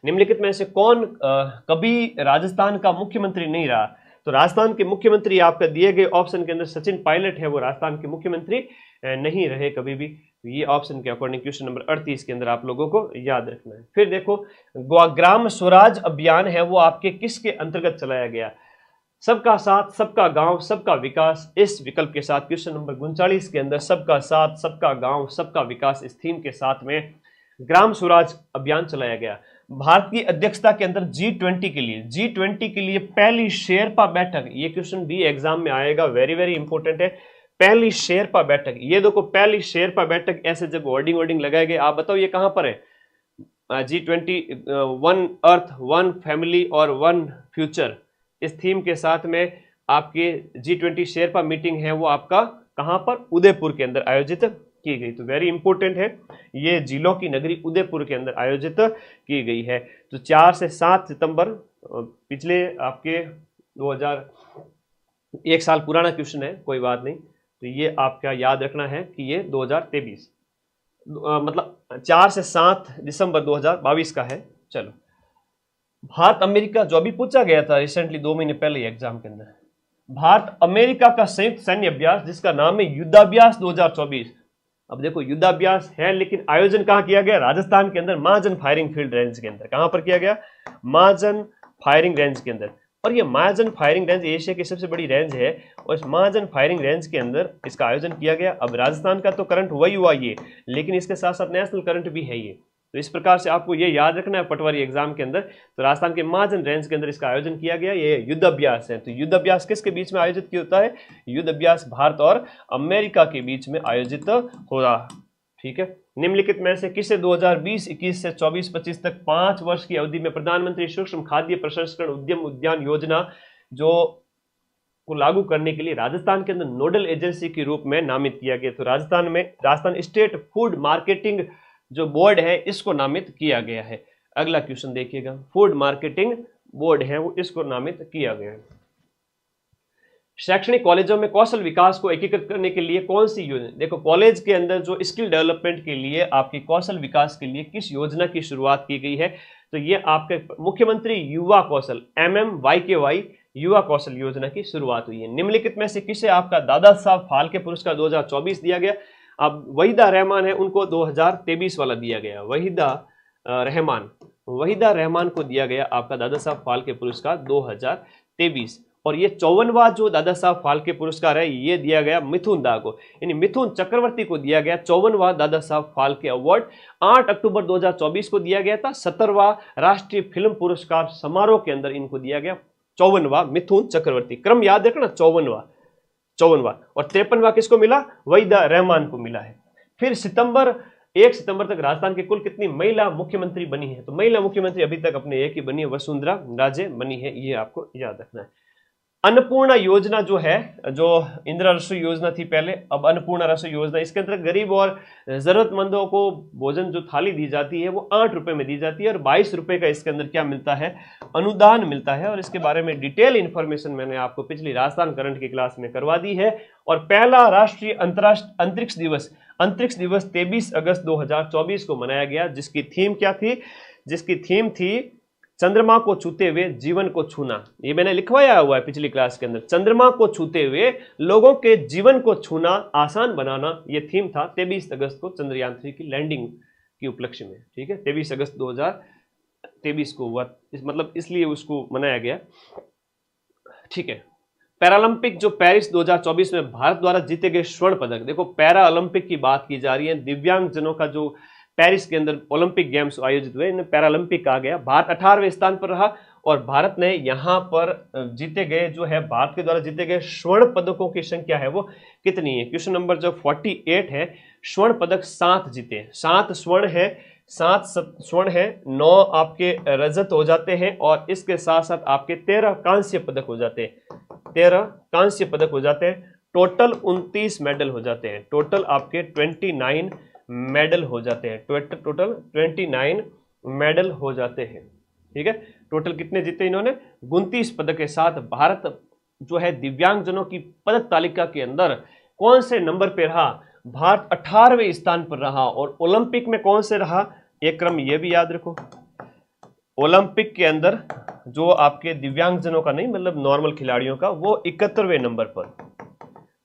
S1: निम्नलिखित में से कौन कभी राजस्थान का मुख्यमंत्री नहीं रहा, तो राजस्थान के मुख्यमंत्री आपका दिए गए ऑप्शन के अंदर सचिन पायलट है, वो राजस्थान के मुख्यमंत्री नहीं रहे कभी भी। ये ऑप्शन के अकॉर्डिंग क्वेश्चन नंबर 38 के अंदर आप लोगों को याद रखना है। फिर देखो ग्राम स्वराज अभियान है वो आपके किसके अंतर्गत चलाया गया, सबका साथ सबका गांव सबका विकास, इस विकल्प के साथ क्वेश्चन नंबर 39 के अंदर सबका साथ सबका गांव सबका विकास इस थीम के साथ में ग्राम स्वराज अभियान चलाया गया। भारत की अध्यक्षता के अंदर G20 के लिए पहली शेरपा बैठक, ये क्वेश्चन भी एग्जाम में आएगा, वेरी वेरी इंपॉर्टेंट है। पहली शेरपा बैठक, ये देखो पहली शेरपा बैठक, ऐसे जब वर्डिंग लगाए गए, आप बताओ ये कहां पर है, G20 one earth one family और वन फ्यूचर, इस थीम के साथ में आपके G20 शेरपा मीटिंग है वो आपका कहां पर, उदयपुर के अंदर आयोजित की गई। तो वेरी इंपॉर्टेंट है, ये जिलों की नगरी उदयपुर के अंदर आयोजित की गई है। तो 4 से 7 सितंबर, पिछले आपके 2000, एक साल पुराना क्वेश्चन है, कोई बात नहीं, तो ये आपका याद रखना है कि ये 2023 मतलब 4 से 7 दिसंबर 2022 का है। चलो, भारत अमेरिका जो अभी पूछा गया था रिसेंटली 2 महीने पहले एग्जाम के अंदर, भारत अमेरिका का संयुक्त सैन्य अभ्यास जिसका नाम है युद्धाभ्यास 2024। अब देखो युद्धाभ्यास है, लेकिन आयोजन कहां किया गया, राजस्थान के अंदर महाजन फायरिंग फील्ड रेंज के अंदर। कहां पर किया गया, महाजन फायरिंग रेंज के अंदर। और ये महाजन फायरिंग रेंज एशिया की सबसे बड़ी रेंज है, और इस महाजन फायरिंग रेंज के अंदर इसका आयोजन किया गया। अब राजस्थान का तो करंट वही हुआ ये, लेकिन इसके साथ साथ नेशनल करंट भी है ये, तो इस प्रकार से आपको ये याद रखना है पटवारी एग्जाम के अंदर। तो राजस्थान के महाजन रेंज के अंदर इसका आयोजन किया गया। ये युद्ध अभ्यास है। तो युद्ध अभ्यास किसके बीच में आयोजित किया होता है? युद्ध अभ्यास भारत और अमेरिका के बीच में आयोजित हो रहा। ठीक है। निम्नलिखित में से किसे 2020-21 से 24-25 तक 5 वर्ष की अवधि में प्रधानमंत्री सूक्ष्म खाद्य प्रसंस्करण उद्यम उद्यान योजना जो को लागू करने के लिए राजस्थान के अंदर नोडल एजेंसी के रूप में नामित किया गया? तो राजस्थान स्टेट फूड मार्केटिंग जो बोर्ड है इसको नामित किया गया है। अगला क्वेश्चन देखिएगा, फूड मार्केटिंग बोर्ड है वो इसको नामित किया गया है। शैक्षणिक कॉलेजों में कौशल विकास को एकीकृत करने के लिए कौन सी योजना? देखो, कॉलेज के अंदर जो स्किल डेवलपमेंट के लिए आपकी कौशल विकास के लिए किस योजना की शुरुआत की गई है? तो ये आपके मुख्यमंत्री युवा कौशल MMYKY युवा कौशल योजना की शुरुआत हुई है। निम्नलिखित में से किसे आपका दादा साहब फाल्के पुरस्कार 2024 दिया गया? अब वहीदा रहमान है, उनको 2023 वाला दिया गया। वहीदा रहमान को दिया गया आपका दादा साहब फाल्के पुरस्कार 2023। और ये 54वां जो दादा साहब फाल्के पुरस्कार है ये दिया गया मिथुन दा को, यानी मिथुन चक्रवर्ती को दिया गया 54वां दादा साहब फाल्के अवार्ड 8 अक्टूबर 2024 को दिया गया था। 70वां राष्ट्रीय फिल्म पुरस्कार समारोह के अंदर इनको दिया गया 54वां मिथुन चक्रवर्ती। क्रम याद रखना, 54वां और 53वां किसको मिला? वहीदा रहमान को मिला है। फिर 1 सितंबर तक राजस्थान के कुल कितनी महिला मुख्यमंत्री बनी है? तो महिला मुख्यमंत्री अभी तक अपने एक ही बनी है, वसुंधरा राजे बनी है, ये आपको याद रखना है। अन्नपूर्णा योजना जो है, जो इंदिरा रसोई योजना थी पहले, अब अन्नपूर्णा रसोई योजना, इसके अंदर गरीब और जरूरतमंदों को भोजन जो थाली दी जाती है वो 8 रुपए में दी जाती है और 22 रुपए का इसके अंदर क्या मिलता है? अनुदान मिलता है। और इसके बारे में डिटेल इंफॉर्मेशन मैंने आपको पिछली राजस्थान करंट की क्लास में करवा दी है। और पहला राष्ट्रीय अंतरिक्ष दिवस 23 अगस्त 2024 को मनाया गया, जिसकी थीम क्या थी? जिसकी थीम थी चंद्रमा को छूते हुए जीवन को छूना। ये मैंने लिखवाया हुआ है पिछली क्लास के अंदर। चंद्रमा को छूते हुए लोगों के जीवन को छूना आसान बनाना, ये थीम था 23 अगस्त को चंद्रयान 3 की लैंडिंग के उपलक्ष्य में। ठीक है, 23 अगस्त 2023 को हुआ, मतलब इसलिए उसको मनाया गया। ठीक है। पैरालंपिक जो पेरिस 2024 में भारत द्वारा जीते गए स्वर्ण पदक, देखो पैरा ओलंपिक की बात की जा रही है। दिव्यांगजनों का जो पेरिस के अंदर ओलंपिक गेम्स आयोजित हुए, इन्हें पैरालंपिक कहा गया। भारत 18वें स्थान पर रहा और भारत ने यहाँ पर जीते गए जो है, भारत के द्वारा जीते गए स्वर्ण पदकों की संख्या है वो कितनी है? क्वेश्चन नंबर जो 48 है, स्वर्ण पदक 7 जीते हैं। 7 स्वर्ण है, 9 आपके रजत हो जाते हैं और इसके साथ साथ आपके 13 कांस्य पदक हो जाते हैं। 13 कांस्य पदक हो जाते हैं। टोटल 29 मेडल हो जाते हैं। टोटल आपके 29 मेडल हो जाते हैं। टोटल 29 मेडल हो जाते हैं। ठीक है, टोटल कितने जीते इन्होंने? 29 पदक के साथ भारत जो है दिव्यांगजनों की पदक तालिका के अंदर कौन से नंबर पे रहा? भारत 18वें स्थान पर रहा। और ओलंपिक में कौन से रहा? एक क्रम ये भी याद रखो, ओलंपिक के अंदर जो आपके दिव्यांगजनों का नहीं, मतलब नॉर्मल खिलाड़ियों का, वो 71वें नंबर पर,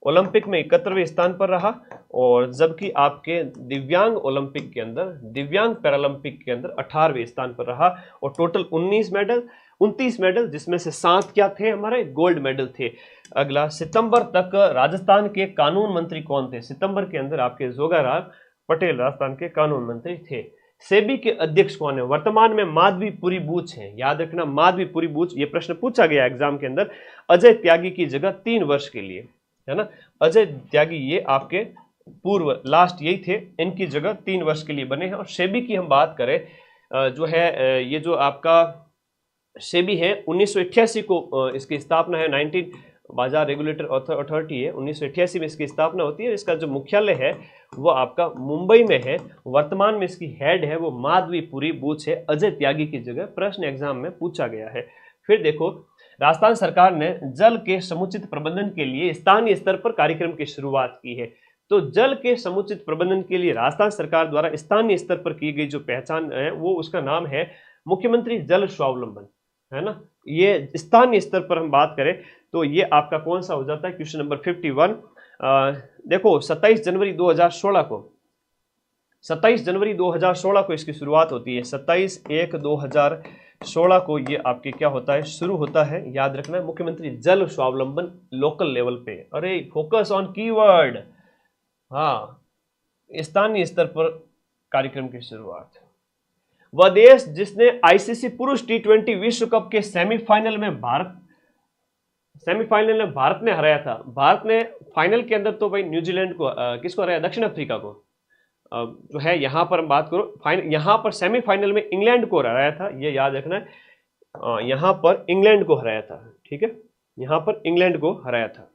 S1: ओलंपिक में 71वें स्थान पर रहा। और जबकि आपके दिव्यांग ओलंपिक के अंदर, दिव्यांग पैरालंपिक के अंदर 18वें स्थान पर रहा। और टोटल 29 मेडल, जिसमें से 7 क्या थे? हमारे गोल्ड मेडल थे। अगला, सितंबर तक राजस्थान के कानून मंत्री कौन थे? सितंबर के अंदर आपके जोगाराम पटेल राजस्थान के कानून मंत्री थे। सेबी के अध्यक्ष कौन है? वर्तमान में माधवीपुरी बूच है। याद रखना, माधवीपुरी बूच, ये प्रश्न पूछा गया एग्जाम के अंदर। अजय त्यागी की जगह 3 वर्ष के लिए, है ना, अजय त्यागी ये आपके पूर्व लास्ट यही थे, इनकी जगह 3 वर्ष के लिए बने हैं। और सेबी की हम बात करें जो है, ये जो आपका सेबी है 1988 को इसकी स्थापना है। 19 बाजार रेगुलेटर अथॉरिटी है, 1988 में इसकी स्थापना होती है। इसका जो मुख्यालय है वो आपका मुंबई में है। वर्तमान में इसकी हेड है वो माधवीपुरी बूच है। अजय त्यागी की जगह प्रश्न एग्जाम में पूछा गया है। फिर देखो, राजस्थान सरकार ने जल के समुचित प्रबंधन के लिए स्थानीय स्तर पर कार्यक्रम की शुरुआत की है। तो जल के समुचित प्रबंधन के लिए राजस्थान सरकार द्वारा स्थानीय स्तर पर की गई जो पहचान है वो, उसका नाम है मुख्यमंत्री जल स्वावलंबन, है ना। ये स्थानीय स्तर पर हम बात करें तो ये आपका कौन सा हो जाता है? Question number 51। देखो 27 जनवरी 2016 को इसकी शुरुआत होती है। 27/1/2016 को ये आपके क्या होता है? शुरू होता है। याद रखना, मुख्यमंत्री जल स्वावलंबन लोकल लेवल पे। अरे फोकस ऑन कीवर्ड, हाँ, स्थानीय स्तर पर कार्यक्रम की शुरुआत। वह देश जिसने आईसीसी पुरुष टी20 विश्व कप के सेमीफाइनल में भारत ने हराया था। भारत ने फाइनल के अंदर तो भाई न्यूजीलैंड को किसको हराया, दक्षिण अफ्रीका को। जो है यहां पर हम बात करो यहां पर सेमीफाइनल में इंग्लैंड को हराया था, ये याद रखना है। यहां पर इंग्लैंड को हराया था, ठीक है, यहां पर इंग्लैंड को हराया था,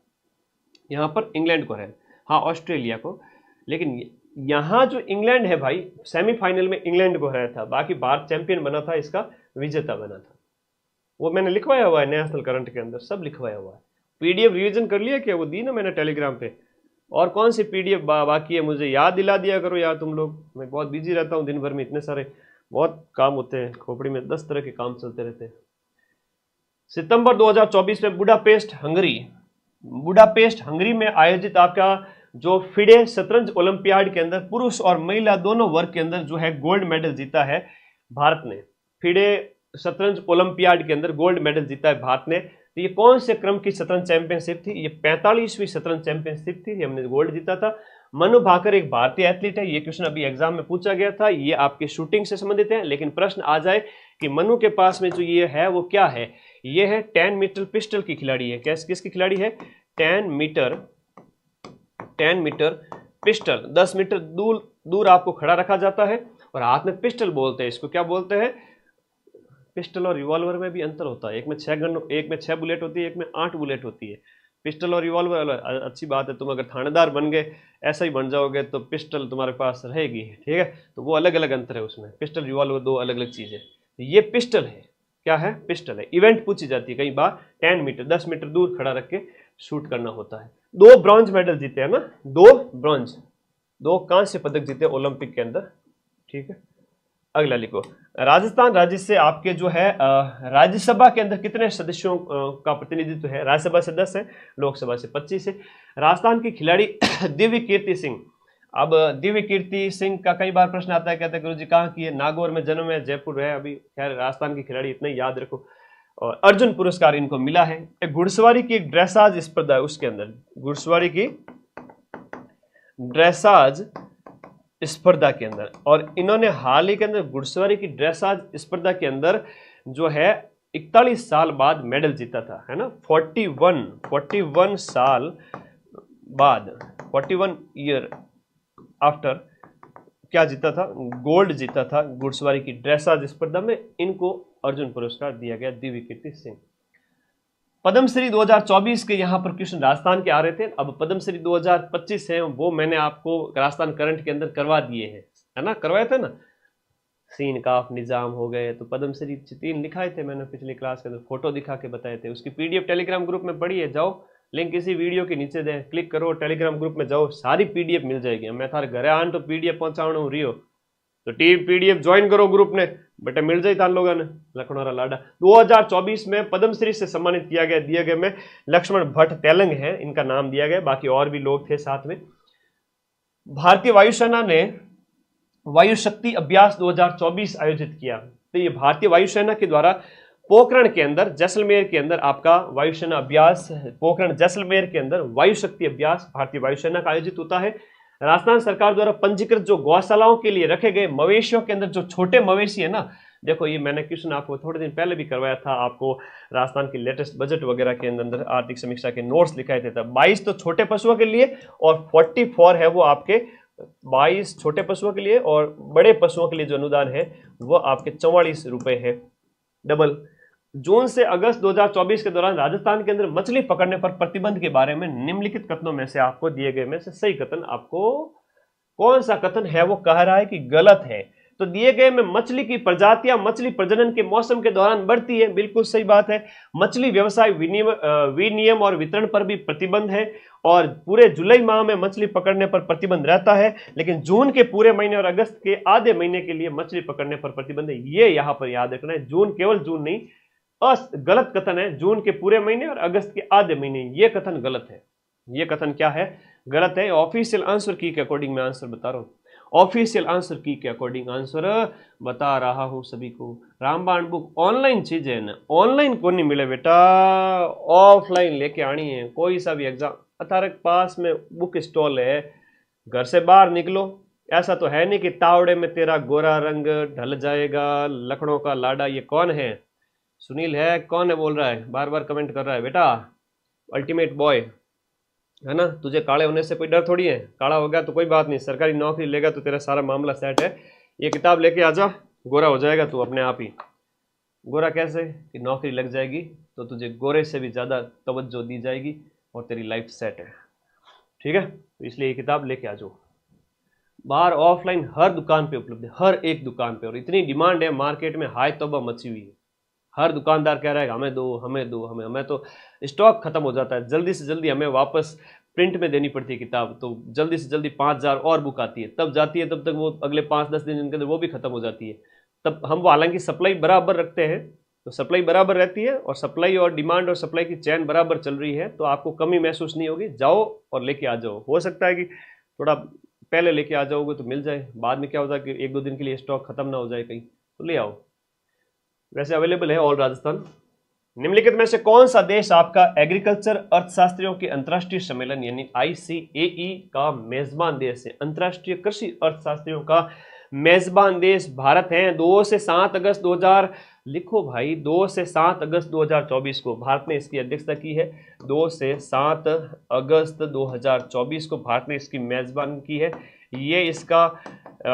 S1: यहां पर इंग्लैंड को हराया, हाँ ऑस्ट्रेलिया को। लेकिन यहां जो इंग्लैंड है भाई, सेमीफाइनल में इंग्लैंड को हराया था, बाकी भारत चैंपियन बना था, इसका विजेता बना था। वो मैंने लिखवाया हुआ है नेशनल करंट के अंदर, सब लिखवाया हुआ है। पीडीएफ रिवीजन कर लिया क्या, वो दी ना मैंने टेलीग्राम पे। और कौन सी पीडीएफ बाकी है, मुझे याद दिला दिया करो यार तुम लोग, मैं बहुत बिजी रहता हूँ दिन भर में, इतने सारे बहुत काम होते हैं, खोपड़ी में 10 तरह के काम चलते रहते हैं। सितंबर 2024 में बुडापेस्ट हंगरी में आयोजित आपका जो फिडे शतरंज ओलंपियाड के अंदर पुरुष और महिला दोनों वर्ग के अंदर जो है गोल्ड मेडल जीता है भारत ने। फिडे शतरंज ओलंपियाड के अंदर गोल्ड मेडल जीता है भारत ने। तो ये कौन से क्रम की शतरंज चैंपियनशिप थी, ये 45वीं शतरंज चैंपियनशिप थी, हमने गोल्ड जीता था। मनु भाकर एक भारतीय एथलीट है, ये क्वेश्चन अभी एग्जाम में पूछा गया था, ये आपके शूटिंग से संबंधित है। लेकिन प्रश्न आ जाए कि मनु के पास में जो ये है वो क्या है, ये है 10 मीटर पिस्टल की खिलाड़ी है। किसकी खिलाड़ी है, 10 मीटर पिस्टल, 10 मीटर दूर आपको खड़ा रखा जाता है और हाथ में पिस्टल बोलते हैं, इसको क्या बोलते हैं। पिस्टल और रिवॉल्वर में भी अंतर होता है, एक में 6 बुलेट होती है, एक में 8 बुलेट होती है। पिस्टल और रिवॉल्वर अच्छी बात है, तुम अगर थानेदार बन गए, ऐसा ही बन जाओगे तो पिस्टल तुम्हारे पास रहेगी, ठीक है। तो वो अलग अलग अंतर है उसमें, पिस्टल रिवॉल्वर दो अलग अलग चीज़ है। ये पिस्टल है, क्या है, पिस्टल है। इवेंट पूछी जाती है कई बार, 10 मीटर 10 मीटर दूर खड़ा रख के शूट करना होता है। 2 ब्रॉन्ज मेडल जीते हैं ना, 2 कांस्य पदक जीते ओलंपिक के अंदर, ठीक है। अगला लिखो, राजस्थान राज्य से आपके जो है राज्यसभा के अंदर कितने सदस्यों का प्रतिनिधित्व है। राज्यसभा से 10 है, लोकसभा से 25 है। राजस्थान की खिलाड़ी दिव्य कीर्ति सिंह, अब दिव्य कीर्ति सिंह का कई बार प्रश्न आता है, कहते हैं गुरु जी कहाँ की है, नागौर में जन्म है, जयपुर है। अभी खैर राजस्थान की खिलाड़ी, इतना याद रखो। और अर्जुन पुरस्कार इनको मिला है। एक घुड़सवारी की ड्रेसाज स्पर्धा है, उसके अंदर घुड़सवारी की ड्रेसाज स्पर्धा के अंदर, और इन्होंने हाल ही के अंदर घुड़सवारी की ड्रेसाज स्पर्धा के अंदर जो है 41 साल बाद मेडल जीता था, है ना। 41 साल बाद, 41 ईयर आफ्टर क्या जीता था, गोल्ड जीता था घुड़सवारी की ड्रेसाज स्पर्धा में। इनको अर्जुन पुरस्कार दिया गया, दिव्य कीर्ति सिंह। पद्मश्री 2024 के यहाँ पर क्वेश्चन राजस्थान के आ रहे थे। अब पद्मश्री 2025 है, वो मैंने आपको राजस्थान करंट के अंदर करवा दिए हैं, है ना, करवाए थे ना। सीन काफ निजाम हो गए, तो पद्मश्री 3 लिखाए थे मैंने पिछली क्लास के अंदर, फोटो दिखा के बताए थे। उसकी पीडीएफ टेलीग्राम ग्रुप में पड़ी है, जाओ लिंक इसी वीडियो के नीचे दे, क्लिक करो, टेलीग्राम ग्रुप में जाओ, सारी पीडीएफ मिल जाएगी। मैं थारे घरे आन तो पीडीएफ पहुंचाना हूँ रियो, तो पीडीएफ ज्वाइन करो ग्रुप ने, बेटा मिल जाए तान लोगों ने। लखनौरा लाडा 2024 में पद्मश्री से सम्मानित किया गया, दिए गए में लक्ष्मण भट्ट तेलंग है, इनका नाम दिया गया, बाकी और भी लोग थे साथ में। भारतीय वायुसेना ने वायु शक्ति अभ्यास 2024 आयोजित किया। तो ये भारतीय वायुसेना के द्वारा पोखरण के अंदर, जैसलमेर के अंदर आपका वायुसेना अभ्यास, पोखरण जैसलमेर के अंदर वायु शक्ति अभ्यास भारतीय वायुसेना का आयोजित होता है। राजस्थान सरकार द्वारा पंजीकृत जो गौशालाओं के लिए रखे गए मवेशियों के अंदर जो छोटे मवेशी है ना, देखो ये मैंने क्वेश्चन आपको थोड़े दिन पहले भी करवाया था, आपको राजस्थान की लेटेस्ट बजट वगैरह के अंदर आर्थिक समीक्षा के नोट्स लिखाए थे तब। 22 तो छोटे पशुओं के लिए और 44 है वो आपके 22 छोटे पशुओं के लिए, और बड़े पशुओं के लिए जो अनुदान है वो आपके 44 रुपए है, डबल। जून से अगस्त 2024 के दौरान राजस्थान के अंदर मछली पकड़ने पर प्रतिबंध के बारे में निम्नलिखित कथनों में से आपको दिए गए में से सही कथन, आपको कौन सा कथन है वो कह रहा है कि गलत है। तो दिए गए में मछली की प्रजातियां मछली प्रजनन के मौसम के दौरान बढ़ती है, बिल्कुल सही बात है। मछली व्यवसाय विनियम और वितरण पर भी प्रतिबंध है, और पूरे जुलाई माह में मछली पकड़ने पर प्रतिबंध रहता है, लेकिन जून के पूरे महीने और अगस्त के आधे महीने के लिए मछली पकड़ने पर प्रतिबंध है। ये यहां पर याद रखना है, जून केवल जून नहीं, गलत कथन है, जून के पूरे महीने और अगस्त के आधे महीने, ये कथन गलत है। ये कथन क्या है, गलत है। ऑफिशियल आंसर की के अकॉर्डिंग मैं आंसर बता रहा हूं, ऑफिशियल आंसर की के अकॉर्डिंग आंसर बता रहा हूं सभी को। रामबाण बुक ऑनलाइन चीज है ना, ऑनलाइन को नहीं मिले बेटा, ऑफलाइन लेके आनी है। कोई सा भी एग्जाम, अतारक पास में बुक स्टॉल है, घर से बाहर निकलो, ऐसा तो है नहीं कि तावड़े में तेरा गोरा रंग ढल जाएगा, लखनऊ का लाडा। ये कौन है? सुनील है? कौन है बोल रहा है, बार बार कमेंट कर रहा है? बेटा अल्टीमेट बॉय है ना, तुझे काले होने से कोई डर थोड़ी है। काला हो गया तो कोई बात नहीं, सरकारी नौकरी लेगा तो तेरा सारा मामला सेट है। ये किताब लेके आजा, गोरा हो जाएगा तू अपने आप ही। गोरा कैसे? कि नौकरी लग जाएगी तो तुझे गोरे से भी ज़्यादा तवज्जो दी जाएगी और तेरी लाइफ सेट है। ठीक है, तो इसलिए ये किताब लेके आ जाओ। बाहर ऑफलाइन हर दुकान पे उपलब्ध है, हर एक दुकान पे, और इतनी डिमांड है मार्केट में, हाई तौबा मची हुई है। हर दुकानदार कह रहा है हमें दो हमें दो हमें हमें, तो स्टॉक खत्म हो जाता है। जल्दी से जल्दी हमें वापस प्रिंट में देनी पड़ती है किताब, तो जल्दी से जल्दी 5000 और बुक आती है, तब जाती है, तब तक वो अगले 5-10 दिन के अंदर वो भी खत्म हो जाती है। तब हम वो हालांकि सप्लाई बराबर रखते हैं, तो सप्लाई बराबर रहती है, और सप्लाई और डिमांड और सप्लाई की चैन बराबर चल रही है, तो आपको कमी महसूस नहीं होगी। जाओ और लेके आ जाओ। हो सकता है कि थोड़ा पहले लेके आ जाओगे तो मिल जाए, बाद में क्या होता है कि 1-2 दिन के लिए स्टॉक खत्म ना हो जाए कहीं, तो ले आओ। वैसे अवेलेबल है ऑल राजस्थान। निम्नलिखित में से कौन सा देश आपका एग्रीकल्चर अर्थशास्त्रियों के अंतर्राष्ट्रीय सम्मेलन यानी ICAE का मेजबान देश है? अंतर्राष्ट्रीय कृषि अर्थशास्त्रियों का मेजबान देश भारत है। 2 से 7 अगस्त 2000 लिखो भाई, 2 से 7 अगस्त 2024 को भारत ने इसकी अध्यक्षता की है। 2 से 7 अगस्त 2024 को भारत ने इसकी मेजबानी की है। ये इसका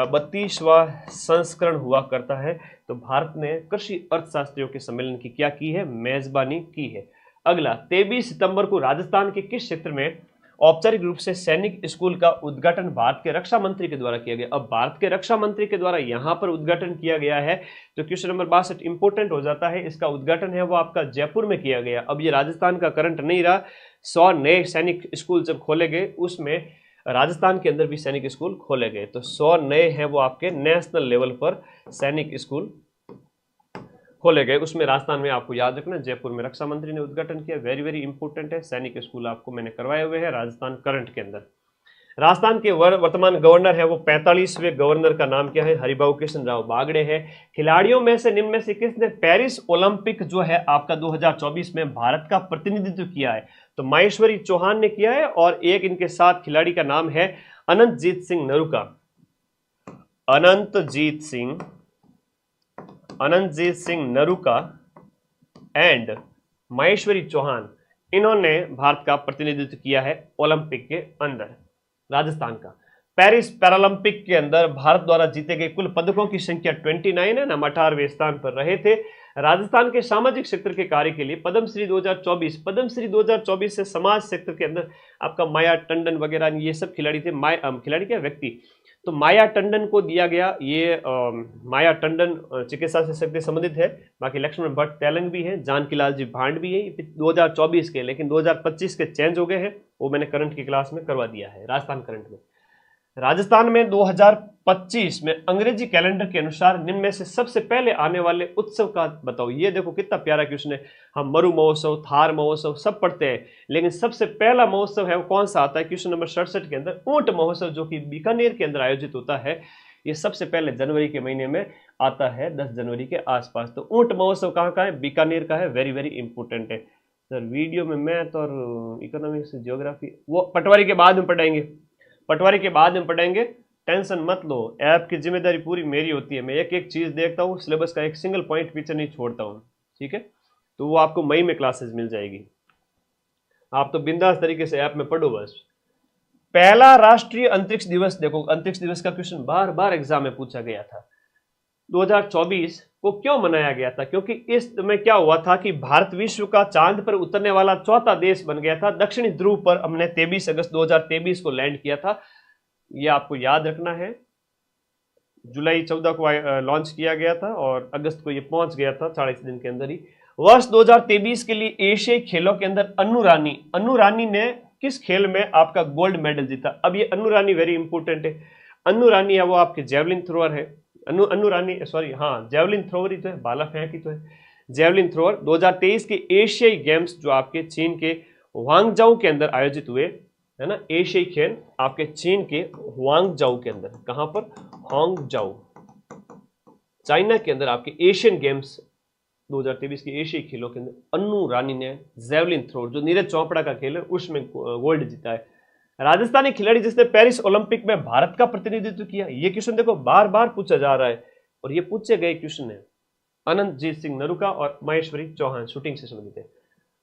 S1: 32वां संस्करण हुआ करता है। तो भारत ने कृषि अर्थशास्त्रियों के सम्मेलन की क्या की है? मेजबानी की है। अगला, 23 सितंबर को राजस्थान के किस क्षेत्र में औपचारिक रूप से सैनिक स्कूल का उद्घाटन भारत के रक्षा मंत्री के द्वारा किया गया? अब भारत के रक्षा मंत्री के द्वारा यहां पर उद्घाटन किया गया है, तो क्वेश्चन नंबर 62 इंपोर्टेंट हो जाता है। इसका उद्घाटन है वो आपका जयपुर में किया गया। अब ये राजस्थान का करंट नहीं रहा। 100 नए सैनिक स्कूल जब खोले गए, उसमें राजस्थान के अंदर भी सैनिक स्कूल खोले गए, तो 100 नए हैं वो आपके नेशनल लेवल पर सैनिक स्कूल खोले गए। उसमें राजस्थान में आपको याद रखना, जयपुर में रक्षा मंत्री ने उद्घाटन किया। वेरी वेरी इंपॉर्टेंट है, सैनिक स्कूल आपको मैंने करवाए हुए हैं राजस्थान करंट के अंदर। राजस्थान के वर्तमान गवर्नर है वो 45वें गवर्नर का नाम क्या है? हरिभाऊ कृष्ण राव बागड़े है। खिलाड़ियों में से निम्न में से किसने पेरिस ओलंपिक जो है आपका 2024 में भारत का प्रतिनिधित्व किया है? तो माहेश्वरी चौहान ने किया है, और एक इनके साथ खिलाड़ी का नाम है अनंतजीत सिंह नरूका। अनंतजीत सिंह नरूका एंड माहेश्वरी चौहान, इन्होंने भारत का प्रतिनिधित्व किया है ओलंपिक के अंदर राजस्थान का। पेरिस पैरालंपिक के अंदर भारत द्वारा जीते गए कुल पदकों की संख्या 29 है, हम 18वें स्थान पर रहे थे। राजस्थान के सामाजिक क्षेत्र के कार्य के लिए पद्मश्री 2024 से समाज क्षेत्र के अंदर आपका माया टंडन वगैरह ये सब खिलाड़ी थे। खिलाड़ी क्या व्यक्ति, तो माया टंडन को दिया गया। ये माया टंडन चिकित्सा से संबंधित है। बाकी लक्ष्मण भट्ट तेलंग भी है, जानकीलाल जी भांड भी है। 2024 के, लेकिन 2025 के चेंज हो गए हैं, वो मैंने करंट की क्लास में करवा दिया है राजस्थान करंट में। राजस्थान में 2025 में अंग्रेजी कैलेंडर के अनुसार निम्न में से सबसे पहले आने वाले उत्सव का बताओ। ये देखो कितना प्यारा क्वेश्चन है। हम मरु महोत्सव, थार महोत्सव सब पढ़ते हैं, लेकिन सबसे पहला महोत्सव है वो कौन सा आता है? क्वेश्चन नंबर 67 के अंदर ऊंट महोत्सव, जो कि बीकानेर के अंदर आयोजित होता है। ये सबसे पहले जनवरी के महीने में आता है, 10 जनवरी के आसपास। तो ऊंट महोत्सव कहाँ का है? बीकानेर का है। वेरी वेरी इंपॉर्टेंट है सर। वीडियो में मैथ और इकोनॉमिक्स, ज्योग्राफी वो पटवारी के बाद में पढ़ाएंगे, टेंशन मत लो। ऐप की जिम्मेदारी पूरी मेरी होती है, मैं एक एक चीज देखता हूँ, सिलेबस का एक सिंगल पॉइंट पीछे नहीं छोड़ता हूँ। ठीक है, तो वो आपको मई में क्लासेस मिल जाएगी। आप तो बिंदास तरीके से ऐप में पढ़ो बस। पहला राष्ट्रीय अंतरिक्ष दिवस, देखो अंतरिक्ष दिवस का क्वेश्चन बार बार एग्जाम में पूछा गया था। 2024 को क्यों मनाया गया था? क्योंकि इस में क्या हुआ था कि भारत विश्व का चांद पर उतरने वाला चौथा देश बन गया था। दक्षिणी ध्रुव पर हमने 23 अगस्त 2023 को लैंड किया था। ये आपको याद रखना है। जुलाई 14 को लॉन्च किया गया था और अगस्त को ये पहुंच गया था 40 दिन के अंदर ही। वर्ष 2023 के लिए एशियाई खेलों के अंदर अनु रानी ने किस खेल में आपका गोल्ड मेडल जीता? अब ये अनु रानी वेरी इंपॉर्टेंट है। अनु रानी है वो आपके जेवलिन थ्रोअर है। जेवलिन थ्रोअर ही तो है, भाला फेंक ही तो है, जेवलिन थ्रोअर। 2023 के एशियाई गेम्स जो आपके चीन के ह्वांगझाऊ के अंदर आयोजित हुए है ना, एशियाई खेल आपके चीन के ह्वांगझाऊ के अंदर, कहां पर? ह्वांगझाऊ, चाइना के अंदर आपके एशियन गेम्स 2023 के एशियाई खेलों के अंदर अनु रानी ने जेवलिन थ्रो, जो नीरज चोपड़ा का खेल है, उसमें गोल्ड जीता है राजस्थानी खिलाड़ी जिसने पेरिस ओलंपिक में भारत का प्रतिनिधित्व किया। ये क्वेश्चन देखो बार बार पूछा जा रहा है और ये पूछे गए क्वेश्चन है। अनंतजीत सिंह नरूका और महेश्वरी चौहान शूटिंग से संबंधित है।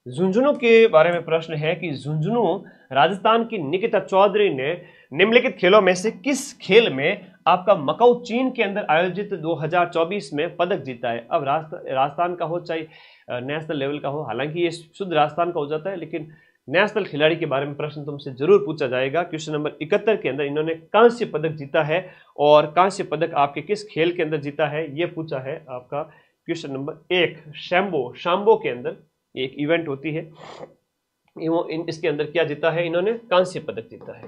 S1: झुंझुनू के बारे में प्रश्न है कि झुंझुनू राजस्थान की निकिता चौधरी ने निम्नलिखित खेलों में से किस खेल में आपका मकाऊ चीन के अंदर आयोजित 2024 में पदक जीता है। अब राजस्थान का हो चाहे नेशनल लेवल का हो, हालांकि ये शुद्ध राजस्थान का हो जाता है, लेकिन नेशनल खिलाड़ी के बारे में प्रश्न तुमसे जरूर पूछा जाएगा। क्वेश्चन नंबर 71 के अंदर इन्होंने कांस्य पदक जीता है और कांस्य पदक आपके किस खेल के अंदर जीता है ये पूछा है आपका क्वेश्चन नंबर 1। शाम्बो के अंदर एक इवेंट होती है, इसके अंदर क्या जीता है इन्होंने, कांस्य पदक जीता है।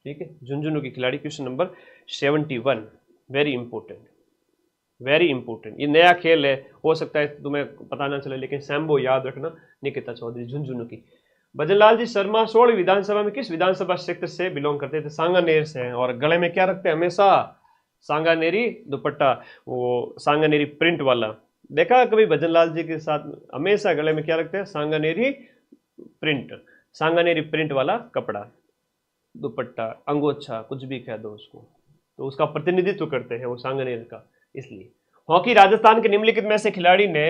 S1: ठीक है, झुंझुनू की खिलाड़ी। Question number 71, very important, very important. ये नया खेल है, हो सकता है तुम्हें पता ना चले, लेकिन सैम्बो याद रखना। निकिता चौधरी झुंझुनू की। भजनलाल जी शर्मा 16वीं विधानसभा में किस विधानसभा क्षेत्र से बिलोंग करते थे। सांगानेर से हैं और गले में क्या रखते हैं हमेशा, सांगानेरी दुपट्टा, वो सांगानेरी प्रिंट वाला। देखा कभी भजनलाल जी के साथ हमेशा गले में क्या रखते हैं, सांगानेरी प्रिंट, सांगानेरी प्रिंट वाला कपड़ा, दुपट्टा, अंगोछा, कुछ भी कह दो उसको, तो उसका प्रतिनिधित्व करते हैं वो सांगानेर का, इसलिए। हॉकी, राजस्थान के निम्नलिखित में से खिलाड़ी ने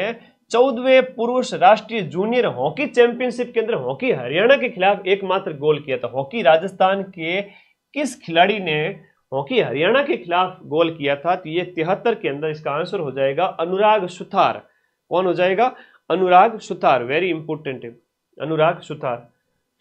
S1: 14वें पुरुष राष्ट्रीय जूनियर हॉकी चैंपियनशिप के अंदर हॉकी हरियाणा के खिलाफ एकमात्र गोल किया था। हॉकी राजस्थान के किस खिलाड़ी ने हॉकी हरियाणा के खिलाफ गोल किया था, तो ये 73 के अंदर इसका आंसर हो जाएगा अनुराग सुथार। कौन हो जाएगा, अनुराग सुथार, वेरी इंपोर्टेंट है अनुराग सुथार।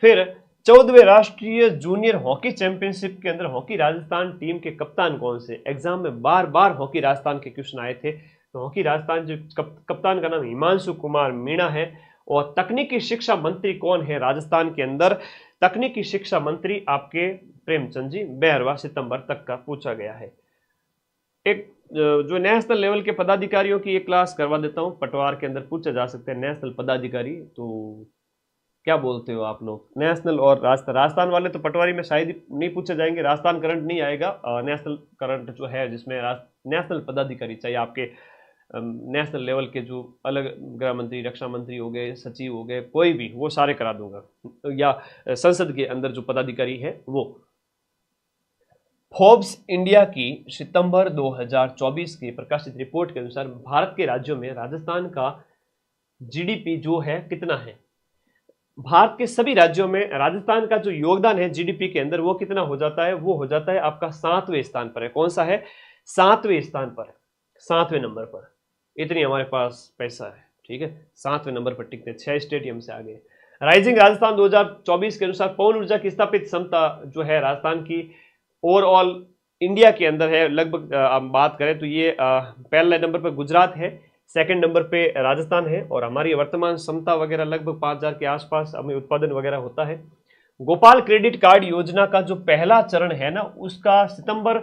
S1: फिर 14वें राष्ट्रीय जूनियर हॉकी चैंपियनशिप के अंदर हॉकी राजस्थान टीम के कप्तान कौन से। एग्जाम में बार बार हॉकी राजस्थान के क्वेश्चन आए थे, तो हॉकी राजस्थान जो कप्तान का नाम हिमांशु कुमार मीणा है। और तकनीकी शिक्षा मंत्री कौन है राजस्थान के अंदर, तकनीकी शिक्षा मंत्री आपके प्रेमचंद जी, 12वां सितंबर तक का पूछा गया है। एक जो नेशनल लेवल के पदाधिकारियों की एक क्लास करवा देता हूं, पटवार के अंदर पूछा जा सकते हैं नेशनल पदाधिकारी, तो क्या बोलते हो आप लोग, नेशनल और राजस्थान वाले तो पटवारी में शायद नहीं पूछे जाएंगे, राजस्थान करंट नहीं आएगा। नेशनल करंट जो है जिसमें नेशनल पदाधिकारी चाहिए आपके नेशनल लेवल के, जो अलग गृह मंत्री, रक्षा मंत्री हो गए, सचिव हो गए, कोई भी, वो सारे करा दूंगा, या संसद के अंदर जो पदाधिकारी है वो। फोर्ब्स इंडिया की सितंबर 2024 की प्रकाशित रिपोर्ट के अनुसार भारत के राज्यों में राजस्थान का जीडीपी जो है कितना है। भारत के सभी राज्यों में राजस्थान का जो योगदान है जीडीपी के अंदर वो कितना हो जाता है, वो हो जाता है आपका 7वें स्थान पर है। कौन सा है, 7वें स्थान पर, 7वें नंबर पर। इतनी हमारे पास पैसा है, ठीक है, 7वें नंबर पर टिकते, 6 स्टेडियम से आगे। राइजिंग राजस्थान 2024 के अनुसार पवन ऊर्जा की स्थापित क्षमता जो है राजस्थान की ओवरऑल इंडिया के अंदर है, लगभग आप बात करें तो ये पहले नंबर पर गुजरात है, सेकंड नंबर पे राजस्थान है, और हमारी वर्तमान क्षमता वगैरह लगभग 5000 के आसपास हमें उत्पादन वगैरह होता है। गोपाल क्रेडिट कार्ड योजना का जो पहला चरण है ना, उसका सितंबर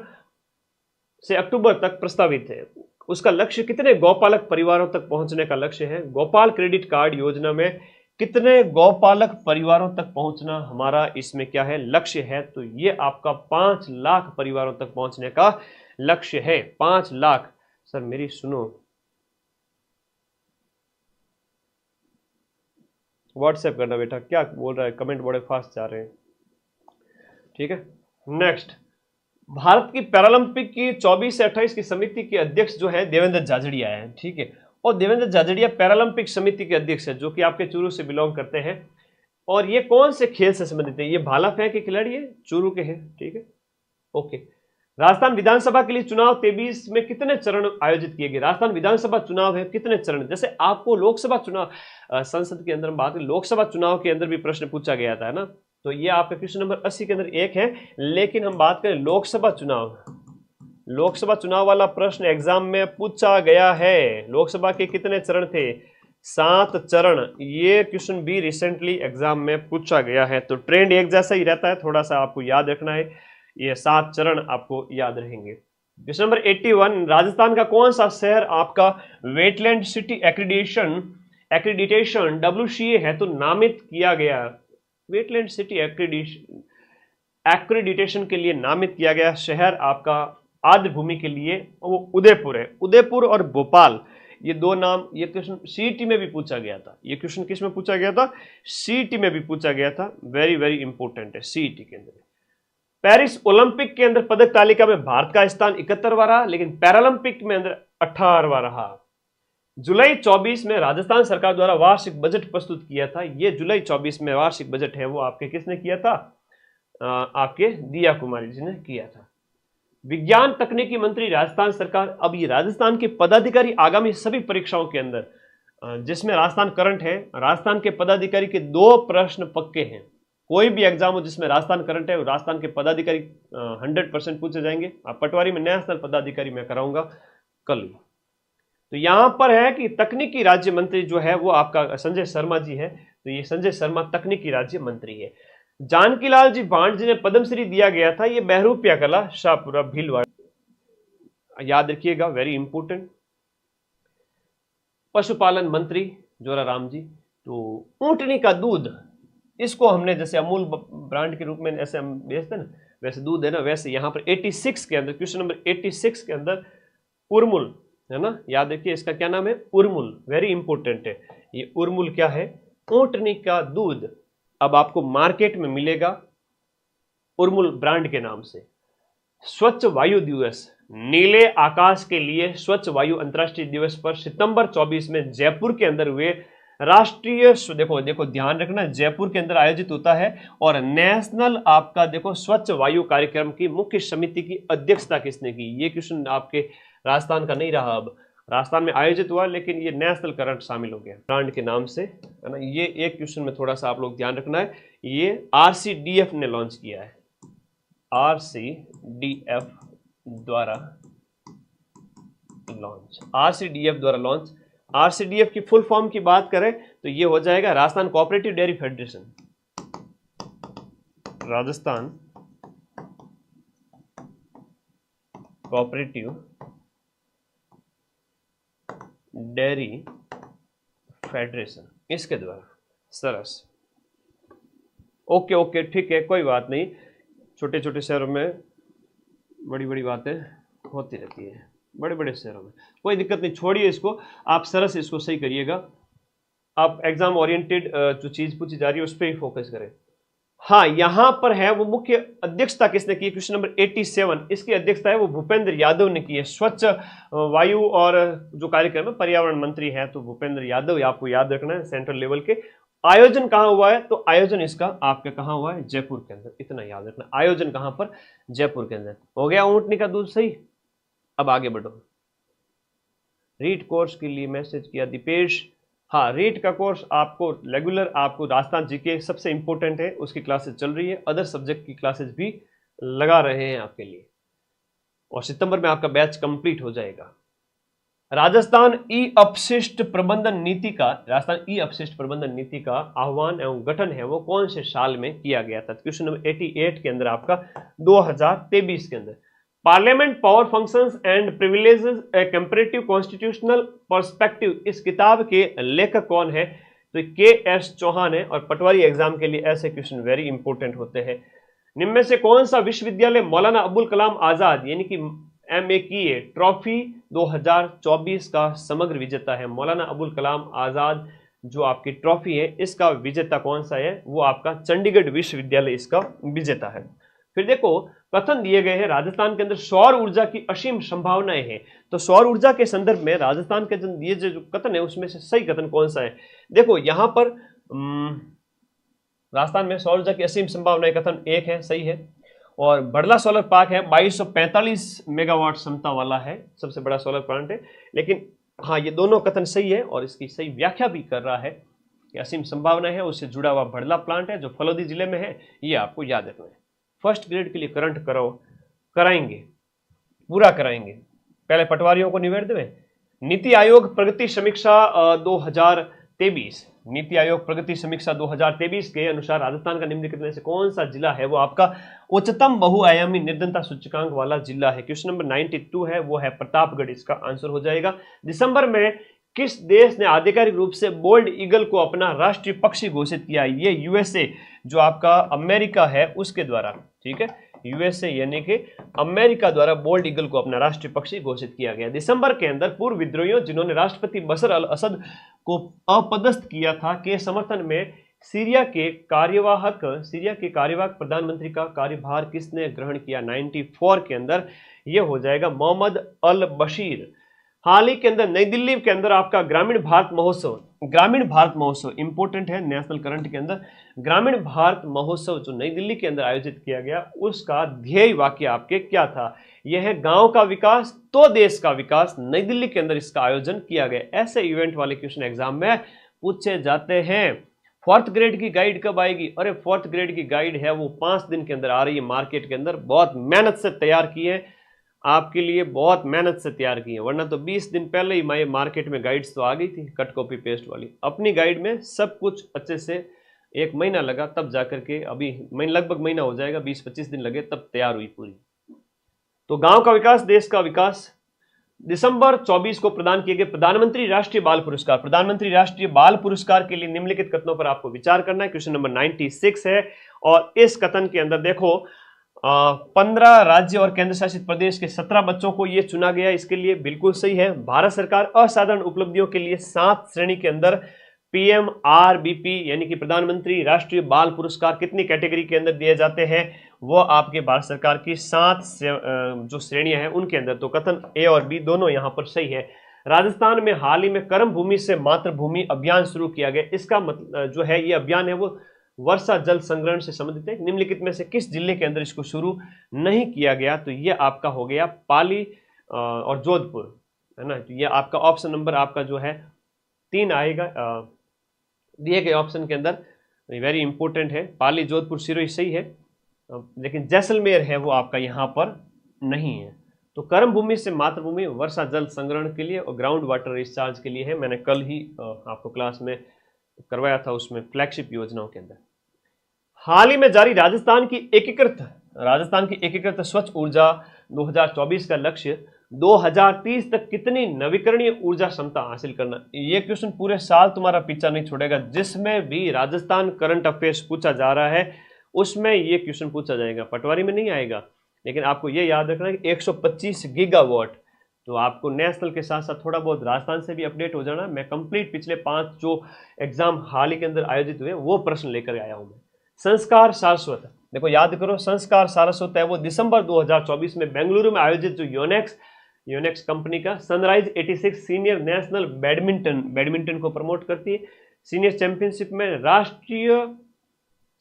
S1: से अक्टूबर तक प्रस्तावित है। उसका लक्ष्य कितने गौपालक परिवारों तक पहुंचने का लक्ष्य है। गोपाल क्रेडिट कार्ड योजना में कितने गौपालक परिवारों तक पहुंचना हमारा इसमें क्या है, लक्ष्य है, तो ये आपका 5 लाख परिवारों तक पहुंचने का लक्ष्य है। 5 लाख। सर मेरी सुनो, व्हाट्सएप करना बेटा, क्या बोल रहा है, कमेंट बड़े फास्ट जा रहे हैं, ठीक है। नेक्स्ट, भारत की पैरालंपिक की 24 से 28 की समिति के अध्यक्ष जो है देवेंद्र झाझड़िया है, ठीक है। और देवेंद्र झाझड़िया पैरालंपिक समिति के अध्यक्ष है, जो कि आपके चूरू से बिलोंग करते हैं। और ये कौन से खेल से संबंधित है, ये भाला फेंक के खिलाड़ी है, चूरू के हैं, ठीक है, ओके। राजस्थान विधानसभा के लिए चुनाव 23 में कितने चरण आयोजित किए गए। राजस्थान विधानसभा चुनाव है, कितने चरण, जैसे आपको लोकसभा चुनाव संसद के अंदर बात, लोकसभा चुनाव के अंदर भी प्रश्न पूछा गया था ना, तो ये आपका क्वेश्चन नंबर 80 के अंदर एक है। लेकिन हम बात करें लोकसभा चुनाव, लोकसभा चुनाव वाला प्रश्न एग्जाम में पूछा गया है। लोकसभा के कितने चरण थे, 7 चरण। ये क्वेश्चन भी रिसेंटली एग्जाम में पूछा गया है, तो ट्रेंड एक जैसा ही रहता है, थोड़ा सा आपको याद रखना है, ये 7 चरण आपको याद रहेंगे। क्वेश्चन नंबर 81, राजस्थान का कौन सा शहर आपका वेटलैंड सिटी एक्रीडिटेशन WCA है तो नामित किया गया। वेटलैंड सिटी एक्रीडिटेशन के लिए नामित किया गया शहर आपका आर्द्र भूमि के लिए वो उदयपुर है। उदयपुर और भोपाल ये दो नाम, ये क्वेश्चन सीईटी में भी पूछा गया था। ये क्वेश्चन किस में पूछा गया था? सीईटी में भी पूछा गया था। वेरी वेरी इंपॉर्टेंट है सीईटी के अंदर। पेरिस ओलंपिक के अंदर पदक तालिका में भारत का स्थान 71वां रहा, लेकिन पैरालंपिक में अंदर 18वां रहा। जुलाई 24 में राजस्थान सरकार द्वारा वार्षिक बजट प्रस्तुत किया था। ये जुलाई 24 में वार्षिक बजट है वो आपके किसने किया था? आपके दिया कुमारी जी ने किया था। विज्ञान तकनीकी मंत्री राजस्थान सरकार। अब ये राजस्थान के पदाधिकारी आगामी सभी परीक्षाओं के अंदर जिसमें राजस्थान करंट है, राजस्थान के पदाधिकारी के 2 प्रश्न पक्के हैं। कोई भी एग्जाम हो जिसमें राजस्थान करंट है, राजस्थान के पदाधिकारी 100% पूछे जाएंगे। आप पटवारी में नेशनल पदाधिकारी मैं कराऊंगा कल। तो यहां पर है कि तकनीकी राज्य मंत्री जो है वो आपका संजय शर्मा जी है। तो ये संजय शर्मा तकनीकी राज्य मंत्री है। जानकीलाल जी भांड जी ने पद्मश्री दिया गया था, ये बहरूपिया कला शाहपुरा भीलवाड़ा, याद रखिएगा, वेरी इंपोर्टेंट। पशुपालन मंत्री जोराराम जी। तो ऊंटनी का दूध, इसको हमने जैसे अमूल ब्रांड के रूप में ऐसे हम बेचते हैं ना, वैसे दूध है ना, वैसे यहाँ पर 86 के अंदर, क्वेश्चन नंबर 86 के अंदर उर्मुल है ना, याद रखिए इसका क्या नाम है? उर्मुल, वेरी इंपॉर्टेंट है। ये उर्मुल क्या है? ऊंटनी का दूध। अब आपको मार्केट में मिलेगा उर्मुल ब्रांड के नाम से। स्वच्छ वायु दिवस, नीले आकाश के लिए स्वच्छ वायु अंतर्राष्ट्रीय दिवस पर सितंबर 24 में जयपुर के अंदर हुए राष्ट्रीय, देखो देखो ध्यान रखना, जयपुर के अंदर आयोजित होता है। और नेशनल आपका देखो स्वच्छ वायु कार्यक्रम की मुख्य समिति की अध्यक्षता किसने की? ये क्वेश्चन आपके राजस्थान का नहीं रहा। अब राजस्थान में आयोजित हुआ, लेकिन ये नेशनल करंट शामिल हो गया ब्रांड के नाम से, है ना। ये एक क्वेश्चन में थोड़ा सा आप लोग ध्यान रखना है। ये RCDF ने लॉन्च किया है, RCDF द्वारा लॉन्च। RCDF की फुल फॉर्म की बात करें तो ये हो जाएगा Rajasthan cooperative dairy federation. Rajasthan cooperative dairy federation, इसके द्वारा। सरस, ओके ओके, ठीक है, कोई बात नहीं। छोटे छोटे शहरों में बड़ी बड़ी बातें होती रहती है, बड़े बड़े शहरों में कोई दिक्कत नहीं, छोड़िए इसको। आप सरस इसको सही करिएगा। आप एग्जाम ओरिएंटेड जो चीज पूछी जा रही है उस पर ही फोकस करें। हाँ, यहां पर है वो मुख्य अध्यक्षता किसने की? क्वेश्चन नंबर 87, इसकी अध्यक्षता है वो भूपेंद्र यादव ने की है। स्वच्छ वायु और जो कार्यक्रम है, पर्यावरण मंत्री है तो भूपेंद्र यादव, आपको याद रखना है। सेंट्रल लेवल के आयोजन कहां हुआ है? तो आयोजन इसका आपका कहां हुआ है? जयपुर के अंदर, इतना याद रखना। आयोजन कहां पर? जयपुर के अंदर। हो गया ऊंटनी का दूध सही। अब आगे बढ़ो। रीट कोर्स के लिए मैसेज किया दीपेश। हाँ, रीट का कोर्स आपको रेगुलर, आपको राजस्थान जीके सबसे इंपॉर्टेंट है, उसकी क्लासेस चल रही है। अदर सब्जेक्ट की क्लासेस भी लगा रहे हैं आपके लिए, और सितंबर में आपका बैच कंप्लीट हो जाएगा। राजस्थान ई अपशिष्ट प्रबंधन नीति का आह्वान एवं गठन है वो कौन से साल में किया गया था? क्वेश्चन नंबर 88 के अंदर आपका 2023 के अंदर। Parliament power functions and privileges A comparative constitutional perspective, इस किताब के लेखक कौन है? तो KS चौहान है। और पटवारी एग्जाम के लिए ऐसे क्वेश्चन वेरी इंपॉर्टेंट होते हैं। निम्न में से कौन सा विश्वविद्यालय मौलाना अबुल कलाम आजाद यानी कि MAKA ट्रॉफी 2024 का समग्र विजेता है? मौलाना अबुल कलाम आजाद जो आपकी ट्रॉफी है, इसका विजेता कौन सा है? वो आपका चंडीगढ़ विश्वविद्यालय इसका विजेता है। फिर देखो, कथन दिए गए हैं राजस्थान के अंदर सौर ऊर्जा की असीम संभावनाएं हैं। तो सौर ऊर्जा के संदर्भ में राजस्थान के ये जो कथन है उसमें से सही कथन कौन सा है? देखो यहां पर राजस्थान में सौर ऊर्जा की असीम संभावनाएं, कथन 1 है, सही है। और बड़ला सोलर पार्क है, 2245 मेगावाट क्षमता वाला है, सबसे बड़ा सोलर प्लांट है। लेकिन हाँ, ये दोनों कथन सही है और इसकी सही व्याख्या भी कर रहा है कि असीम संभावना है, उससे जुड़ा हुआ बड़ला प्लांट है जो फलोदी जिले में है। ये आपको याद रखना है। फर्स्ट ग्रेड के लिए करंट कराएंगे, पूरा कराएंगे। पहले पटवारियों को निवेदन में नीति आयोग प्रगति समीक्षा 2023, नीति आयोग प्रगति समीक्षा 2023 के अनुसार राजस्थान का निम्नलिखित में से कौन सा जिला है वो आपका उच्चतम बहुआयामी निर्धनता सूचकांक वाला जिला है? क्वेश्चन नंबर 92 है, वो है प्रतापगढ़, इसका आंसर हो जाएगा। दिसंबर में किस देश ने आधिकारिक रूप से बोल्ड ईगल को अपना राष्ट्रीय पक्षी घोषित किया? ये USA जो आपका अमेरिका है उसके द्वारा, ठीक है। यूएसए यानी कि अमेरिका द्वारा बोल्ड ईगल को अपना राष्ट्रीय पक्षी घोषित किया गया। दिसंबर के अंदर पूर्व विद्रोहियों जिन्होंने राष्ट्रपति बशर अल असद को अपदस्थ किया था के समर्थन में सीरिया के कार्यवाहक प्रधानमंत्री का कार्यभार किसने ग्रहण किया 94 के अंदर? यह हो जाएगा मोहम्मद अल बशीर। हाल ही के अंदर नई दिल्ली के अंदर आपका ग्रामीण भारत महोत्सव इंपोर्टेंट है नेशनल करंट के अंदर। ग्रामीण भारत महोत्सव जो नई दिल्ली के अंदर आयोजित किया गया उसका ध्येय वाक्य आपके क्या था? यह है गांव का विकास तो देश का विकास। नई दिल्ली के अंदर इसका आयोजन किया गया। ऐसे इवेंट वाले क्वेश्चन एग्जाम में पूछे जाते हैं। फोर्थ ग्रेड की गाइड कब आएगी? अरे फोर्थ ग्रेड की गाइड है वो 5 दिन के अंदर आ रही है मार्केट के अंदर। बहुत मेहनत से तैयार की है आपके लिए, बहुत मेहनत से तैयार की है, वरना तो 20 दिन पहले ही मैं मार्केट में गाइड्स तो आ गई थी कट कॉपी पेस्ट वाली। अपनी गाइड में सब कुछ अच्छे से 1 महीना लगा तब जाकर के, अभी लगभग महीना हो जाएगा, 20-25 दिन लगे तब तैयार हुई पूरी। तो गांव का विकास देश का विकास। दिसंबर 24 को प्रदान किए गए प्रधानमंत्री राष्ट्रीय बाल पुरस्कार। प्रधानमंत्री राष्ट्रीय बाल पुरस्कार के लिए निम्नलिखित कथनों पर आपको विचार करना है। क्वेश्चन नंबर 96 है और इस कथन के अंदर देखो 15 राज्य और केंद्र शासित प्रदेश के 17 बच्चों को यह चुना गया। इसके लिए बिल्कुल सही है। भारत सरकार असाधारण उपलब्धियों के लिए 7 श्रेणी के अंदर PMRBP यानी कि प्रधानमंत्री राष्ट्रीय बाल पुरस्कार कितनी कैटेगरी के अंदर दिए जाते हैं? वो आपके भारत सरकार की 7 जो श्रेणियां हैं उनके अंदर। तो कथन ए और बी दोनों यहां पर सही है। राजस्थान में हाल ही में कर्म भूमि से मातृभूमि अभियान शुरू किया गया। इसका मतलब जो है ये अभियान है वो वर्षा जल संग्रहण से संबंधित है। निम्नलिखित में से किस जिले के अंदर इसको शुरू नहीं किया गया? तो ये आपका हो गया पाली और जोधपुर, है ना। तो ये आपका ऑप्शन नंबर आपका जो है 3 आएगा दिए गए ऑप्शन के अंदर। वेरी इंपॉर्टेंट है, पाली जोधपुर सिरोही सही है, लेकिन जैसलमेर है वो आपका यहाँ पर नहीं है। तो कर्म भूमि से मातृभूमि वर्षा जल संग्रहण के लिए और ग्राउंड वाटर रिचार्ज के लिए है। मैंने कल ही आपको क्लास में करवाया था उसमें फ्लैगशिप योजनाओं के अंदर। हाल ही में जारी राजस्थान की एकीकृत स्वच्छ ऊर्जा 2024 का लक्ष्य 2030 तक कितनी नवीकरणीय ऊर्जा क्षमता हासिल करना। ये क्वेश्चन पूरे साल तुम्हारा पीछा नहीं छोड़ेगा। जिसमें भी राजस्थान करंट अफेयर्स पूछा जा रहा है उसमें ये क्वेश्चन पूछा जाएगा, पटवारी में नहीं आएगा। लेकिन आपको ये याद रखना है कि 125 गीगावाट। तो आपको नेशनल के साथ साथ थोड़ा बहुत राजस्थान से भी अपडेट हो जाना। मैं कंप्लीट पिछले 5 जो एग्जाम हाल ही के अंदर आयोजित हुए वो प्रश्न लेकर आया हूं मैं। संस्कार सारस्वत, देखो याद करो, संस्कार सारस्वत है वो दिसंबर 2024 में बेंगलुरु में आयोजित जो योनेक्स कंपनी का सनराइज 86 सीनियर नेशनल बैडमिंटन को प्रमोट करती है। सीनियर चैंपियनशिप में राष्ट्रीय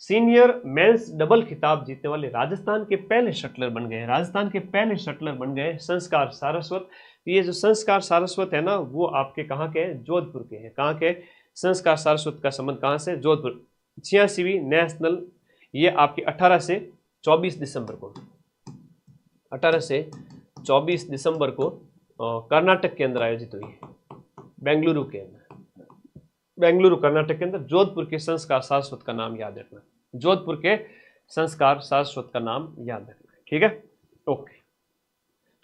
S1: सीनियर मेंस डबल खिताब जीतने वाले राजस्थान के पहले शटलर बन गए संस्कार सारस्वत। ये जो संस्कार सारस्वत है ना वो आपके कहाँ के हैं? जोधपुर के हैं। कहाँ के? संस्कार सारस्वत का संबंध कहाँ से? जोधपुर। 86वीं नेशनल ये आपके 18 से 24 दिसंबर को कर्नाटक के अंदर आयोजित हुई है। बेंगलुरु कर्नाटक के अंदर। जोधपुर के संस्कार सारस्वत का नाम याद रखना, ठीक है। ओके,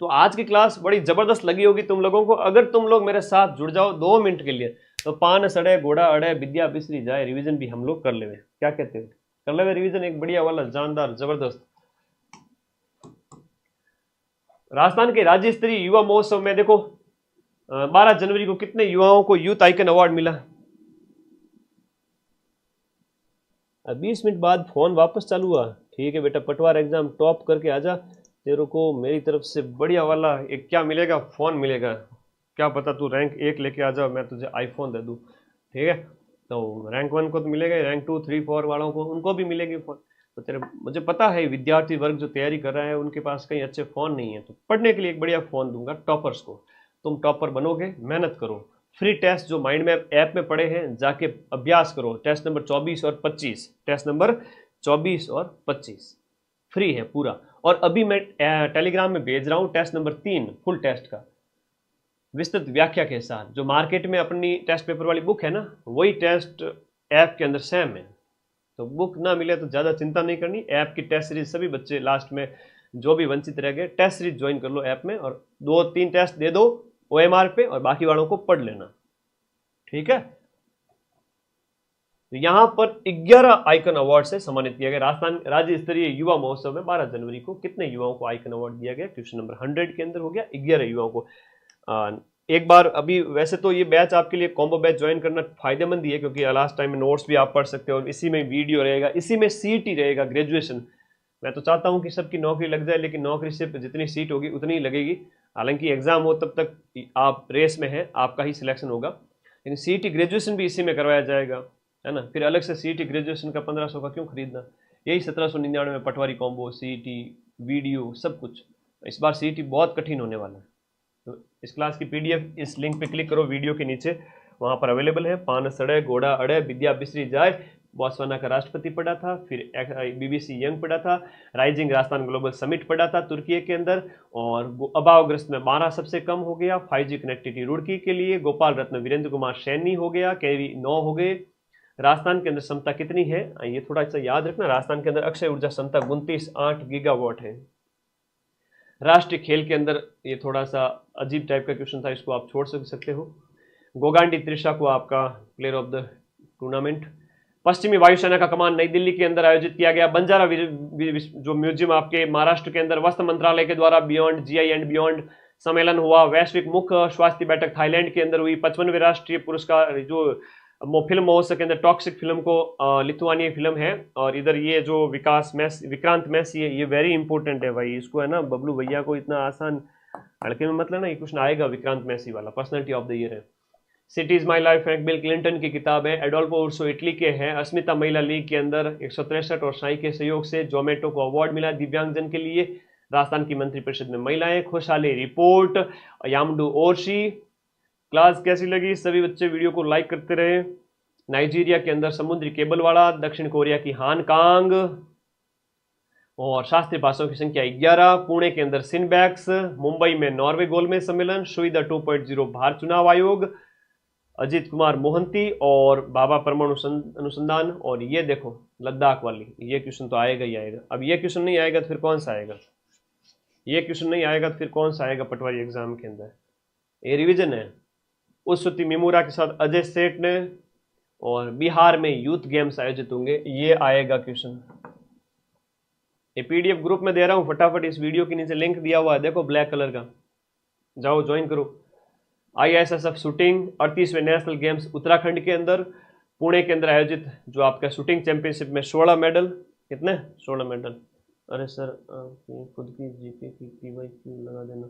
S1: तो आज की क्लास बड़ी जबरदस्त लगी होगी तुम लोगों को। अगर तुम लोग मेरे साथ जुड़ जाओ 2 मिनट के लिए तो पान सड़े घोड़ा अड़े विद्या बिसरी जाए रिवीजन भी हम लोग कर लेवे। क्या कहते हो? कर लेवे रिवीजन एक बढ़िया वाला जानदार जबरदस्त। राजस्थान के राज्य स्तरीय युवा महोत्सव में देखो 12 जनवरी को कितने युवाओं को यूथ आइकन अवार्ड मिला। 20 मिनट बाद फोन वापस चालू हुआ। ठीक है बेटा, पटवार एग्जाम टॉप करके आजा, तेरे को मेरी तरफ से बढ़िया वाला एक क्या मिलेगा? फोन मिलेगा। क्या पता तू रैंक 1 लेके आ जा, मैं तुझे आईफोन दे दूँ, ठीक है। तो रैंक 1 को तो मिलेगा, रैंक 2, 3, 4 वालों को उनको भी मिलेगी फोन। तो तेरे मुझे पता है विद्यार्थी वर्ग जो तैयारी कर रहा है उनके पास कहीं अच्छे फ़ोन नहीं है, तो पढ़ने के लिए एक बढ़िया फ़ोन दूंगा टॉपर्स को। तुम टॉपर बनोगे, मेहनत करो। फ्री टेस्ट जो माइंड मैप ऐप में पढ़े हैं जाके अभ्यास करो। टेस्ट नंबर 24 और 25 फ्री है पूरा। और अभी मैं टेलीग्राम में भेज रहा हूँ टेस्ट नंबर 3 फुल टेस्ट का विस्तृत व्याख्या के साथ। जो मार्केट में अपनी टेस्ट पेपर वाली बुक है ना वही टेस्ट ऐप के अंदर सेम है। तो बुक ना मिले तो ज़्यादा चिंता नहीं करनी, ऐप की टेस्ट सीरीज सभी बच्चे लास्ट में जो भी वंचित रह गए टेस्ट सीरीज ज्वाइन कर लो ऐप में और 2-3 टेस्ट दे दो OMR पे और बाकी वालों को पढ़ लेना, ठीक है। तो यहाँ पर 11 आइकन अवार्ड से सम्मानित किया गया। राजस्थान राज्य स्तरीय युवा महोत्सव में 12 जनवरी को कितने युवाओं को आइकन अवार्ड दिया गया? क्वेश्चन नंबर 100 के अंदर हो गया 11 युवाओं को। एक बार अभी वैसे तो ये बैच आपके लिए कॉम्बो बैच ज्वाइन करना फायदेमंद ही है, क्योंकि लास्ट टाइम में नोट्स भी आप पढ़ सकते हो और इसी में वीडियो रहेगा, इसी में सीट ही रहेगा ग्रेजुएशन। मैं तो चाहता हूं कि सबकी नौकरी लग जाए, लेकिन नौकरी सिर्फ जितनी सीट होगी उतनी ही लगेगी। हालांकि एग्जाम हो तब तक आप रेस में हैं, आपका ही सिलेक्शन होगा, लेकिन सीईटी ग्रेजुएशन भी इसी में करवाया जाएगा, है ना। फिर अलग से सीईटी ग्रेजुएशन का 1500 का क्यों खरीदना, यही 1799 में पटवारी कॉम्बो, सीईटी वीडियो सब कुछ। इस बार सीईटी बहुत कठिन होने वाला है। तो इस क्लास की पीडीएफ इस लिंक पे क्लिक करो वीडियो के नीचे, वहाँ पर अवेलेबल है। पान सड़े घोड़ा अड़े विद्या बिसरी जाए, बोत्सवाना का राष्ट्रपति पढ़ा था, फिर बीबीसी यंग पढ़ा था, राइजिंग राजस्थान ग्लोबल समिट पढ़ा था तुर्की के अंदर, और अभावग्रस्त में 12 सबसे कम हो गया। 5G कनेक्टिविटी रुड़की के लिए गोपाल रत्न वीरेंद्र कुमार सैनी हो गया, केवी 9 हो गए। राजस्थान के अंदर क्षमता कितनी है ये थोड़ा सा याद रखना, राजस्थान के अंदर अक्षय ऊर्जा क्षमता 29.8 गीगावाट है। राष्ट्रीय खेल के अंदर ये थोड़ा सा अजीब टाइप का क्वेश्चन था, इसको आप छोड़ सकते हो। गोगांडी त्रिशा को आपका प्लेयर ऑफ द टूर्नामेंट। पश्चिमी वायुसेना का कमान नई दिल्ली के अंदर आयोजित किया गया। बंजारा जो म्यूजियम आपके महाराष्ट्र के अंदर वस्त्र मंत्रालय के द्वारा बियॉन्ड जीआई एंड बियॉन्ड सम्मेलन हुआ। वैश्विक मुख्य स्वास्थ्य बैठक थाईलैंड के अंदर हुई। 55वें राष्ट्रीय पुरस्कार जो फिल्म महोत्सव के अंदर टॉक्सिक फिल्म को लिथुआनिया फिल्म है, और इधर ये जो विक्रांत मैसी है, ये वेरी इंपॉर्टेंट है भाई, इसको है ना बबलू भैया को इतना आसान हल्के में मतलब ना, ये क्वेश्चन आएगा। विक्रांत मैसी वाला पर्सनैलिटी ऑफ द ईयर है। सिटीज माई लाइफ है, बिल क्लिंटन की किताब है। एडोल्फो उर्सो इटली के हैं। अस्मिता महिला लीग के अंदर 163 और साई के सहयोग से जोमेटो को अवार्ड मिला दिव्यांगजन के लिए। राजस्थान की मंत्रिपरिषद में महिलाएं। खुशहाली रिपोर्ट यामडू ओरशी। क्लास कैसी लगी? सभी बच्चे वीडियो को लाइक करते रहे। नाइजीरिया के अंदर समुद्री केबल वाला, दक्षिण कोरिया की हानकांग, और शास्त्रीय भाषाओं की संख्या 11। पुणे के अंदर सिनबैक्स। मुंबई में नॉर्वे गोलमेज सम्मेलन। सुविधा 2.0 भारत चुनाव आयोग। अजीत कुमार मोहंती और बाबा परमाणु अनुसंधान। और ये देखो लद्दाख वाली, ये क्वेश्चन तो आएगा ही आएगा। अब ये क्वेश्चन नहीं आएगा तो फिर कौन सा आएगा? ये क्वेश्चन नहीं आएगा तो फिर कौन सा आएगा पटवारी एग्जाम के अंदर? ये रिवीजन है। उसवती मिमुरा के साथ अजय सेठ ने। और बिहार में यूथ गेम्स आयोजित होंगे, ये आएगा क्वेश्चन। ये पीडीएफ ग्रुप में दे रहा हूं, फटाफट इस वीडियो के नीचे लिंक दिया हुआ है, देखो ब्लैक कलर का, जाओ ज्वाइन करो। ISSF शूटिंग 38वें नेशनल गेम्स उत्तराखंड के अंदर, पुणे के अंदर आयोजित जो आपका शूटिंग चैंपियनशिप में 16 मेडल। कितने? 16 मेडल। अरे सर खुद की जीके की PY क्यों लगा देना?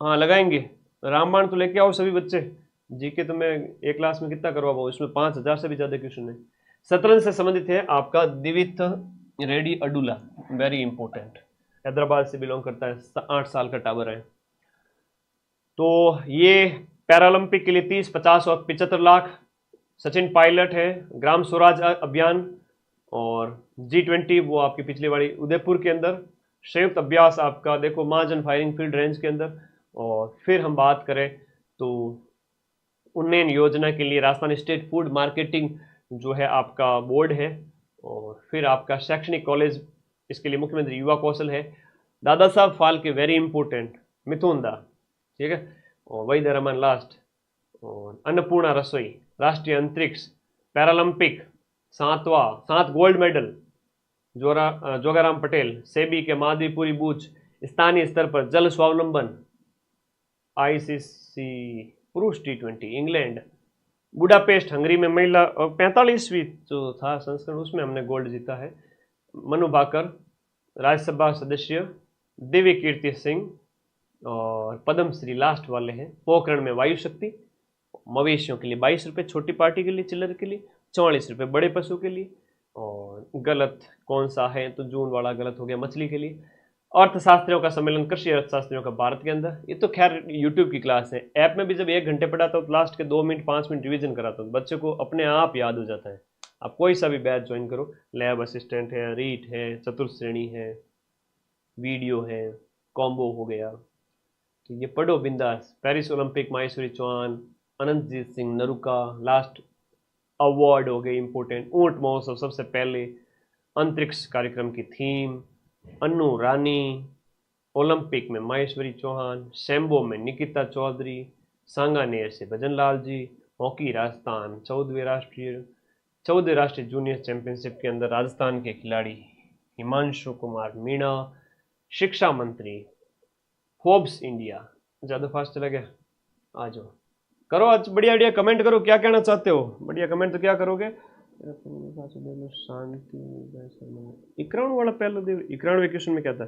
S1: हाँ लगाएंगे। रामबाण तो लेके आओ सभी बच्चे। जीके तो मैं एक क्लास में कितना करवा पाऊँ, इसमें 5000 से भी ज्यादा क्वेश्चन है। शतरंज से संबंधित है आपका दिविथ रेड्डी अडुला, वेरी इंपॉर्टेंट, हैदराबाद से बिलोंग करता है, 8 साल का टावर है। तो ये पैरालंपिक के लिए 30, 50 और 75 लाख। सचिन पायलट है। ग्राम स्वराज अभियान और G20 वो आपकी पिछली बारी उदयपुर के अंदर। संयुक्त अभ्यास आपका देखो महाजन फायरिंग फील्ड रेंज के अंदर। और फिर हम बात करें तो उन्नयन योजना के लिए राजस्थान स्टेट फूड मार्केटिंग जो है आपका बोर्ड है। और फिर आपका शैक्षणिक कॉलेज, इसके लिए मुख्यमंत्री युवा कौशल है। दादा साहब फाल्के वेरी इंपॉर्टेंट, मिथुन दा, ठीक है। और वहीद रहमान लास्ट। और अन्नपूर्णा रसोई, राष्ट्रीय अंतरिक्ष, Paralympic 7 gold medal, Jogaram Patel, SEBI के माधवीपुरी बूच, स्थानीय स्तर पर जल स्वावलंबन, ICC पुरुष T20 इंग्लैंड, बुडापेस्ट हंगरी में महिला 45वीं जो था संस्करण उसमें हमने गोल्ड जीता है। मनु भाकर राज्यसभा सदस्य, दिव्य कीर्ति सिंह और पद्मश्री लास्ट वाले हैं। पोखरण में वायु शक्ति, मवेशियों के लिए 22 रुपये, छोटी पार्टी के लिए चिल्लर के लिए 44 रुपये, बड़े पशु के लिए। और गलत कौन सा है तो जून वाला गलत हो गया, मछली के लिए। अर्थशास्त्रियों का सम्मेलन, कृषि अर्थशास्त्रियों का भारत के अंदर। ये तो खैर यूट्यूब की क्लास है। ऐप में भी जब 1 घंटे पढ़ाता हूँ तो लास्ट के 2 मिनट 5 मिनट रिवीजन कराता हूँ, बच्चे को अपने आप याद हो जाता है। आप कोई सा भी बैच ज्वाइन करो, लैब असिस्टेंट है, रीट है, चतुर्थ श्रेणी है, वीडियो है, कॉम्बो हो गया, तो ये पढ़ो बिंदास। Paris Olympic Maheshwari Chauhan, Anantjeet Singh Naruka, last award हो गए इंपोर्टेंट। ऊंट महोत्सव सबसे पहले, अंतरिक्ष कार्यक्रम की थीम, अन्नू रानी, ओलंपिक में माहेश्वरी चौहान, सैम्बो में निकिता चौधरी, सांगानेर से भजन लाल जी, हॉकी राजस्थान 14वें राष्ट्रीय, 14 राष्ट्रीय जूनियर चैंपियनशिप के अंदर राजस्थान के खिलाड़ी हिमांशु कुमार मीणा, शिक्षा मंत्री, फोर्ब्स इंडिया। ज़्यादा फास्ट चला गया, आ जाओ, करो आज बढ़िया बढ़िया कमेंट करो, क्या कहना चाहते हो, बढ़िया कमेंट तो क्या करोगे। शांति इक्राउन वाला पहले देव, इक्राउन वेकेशन में क्या था,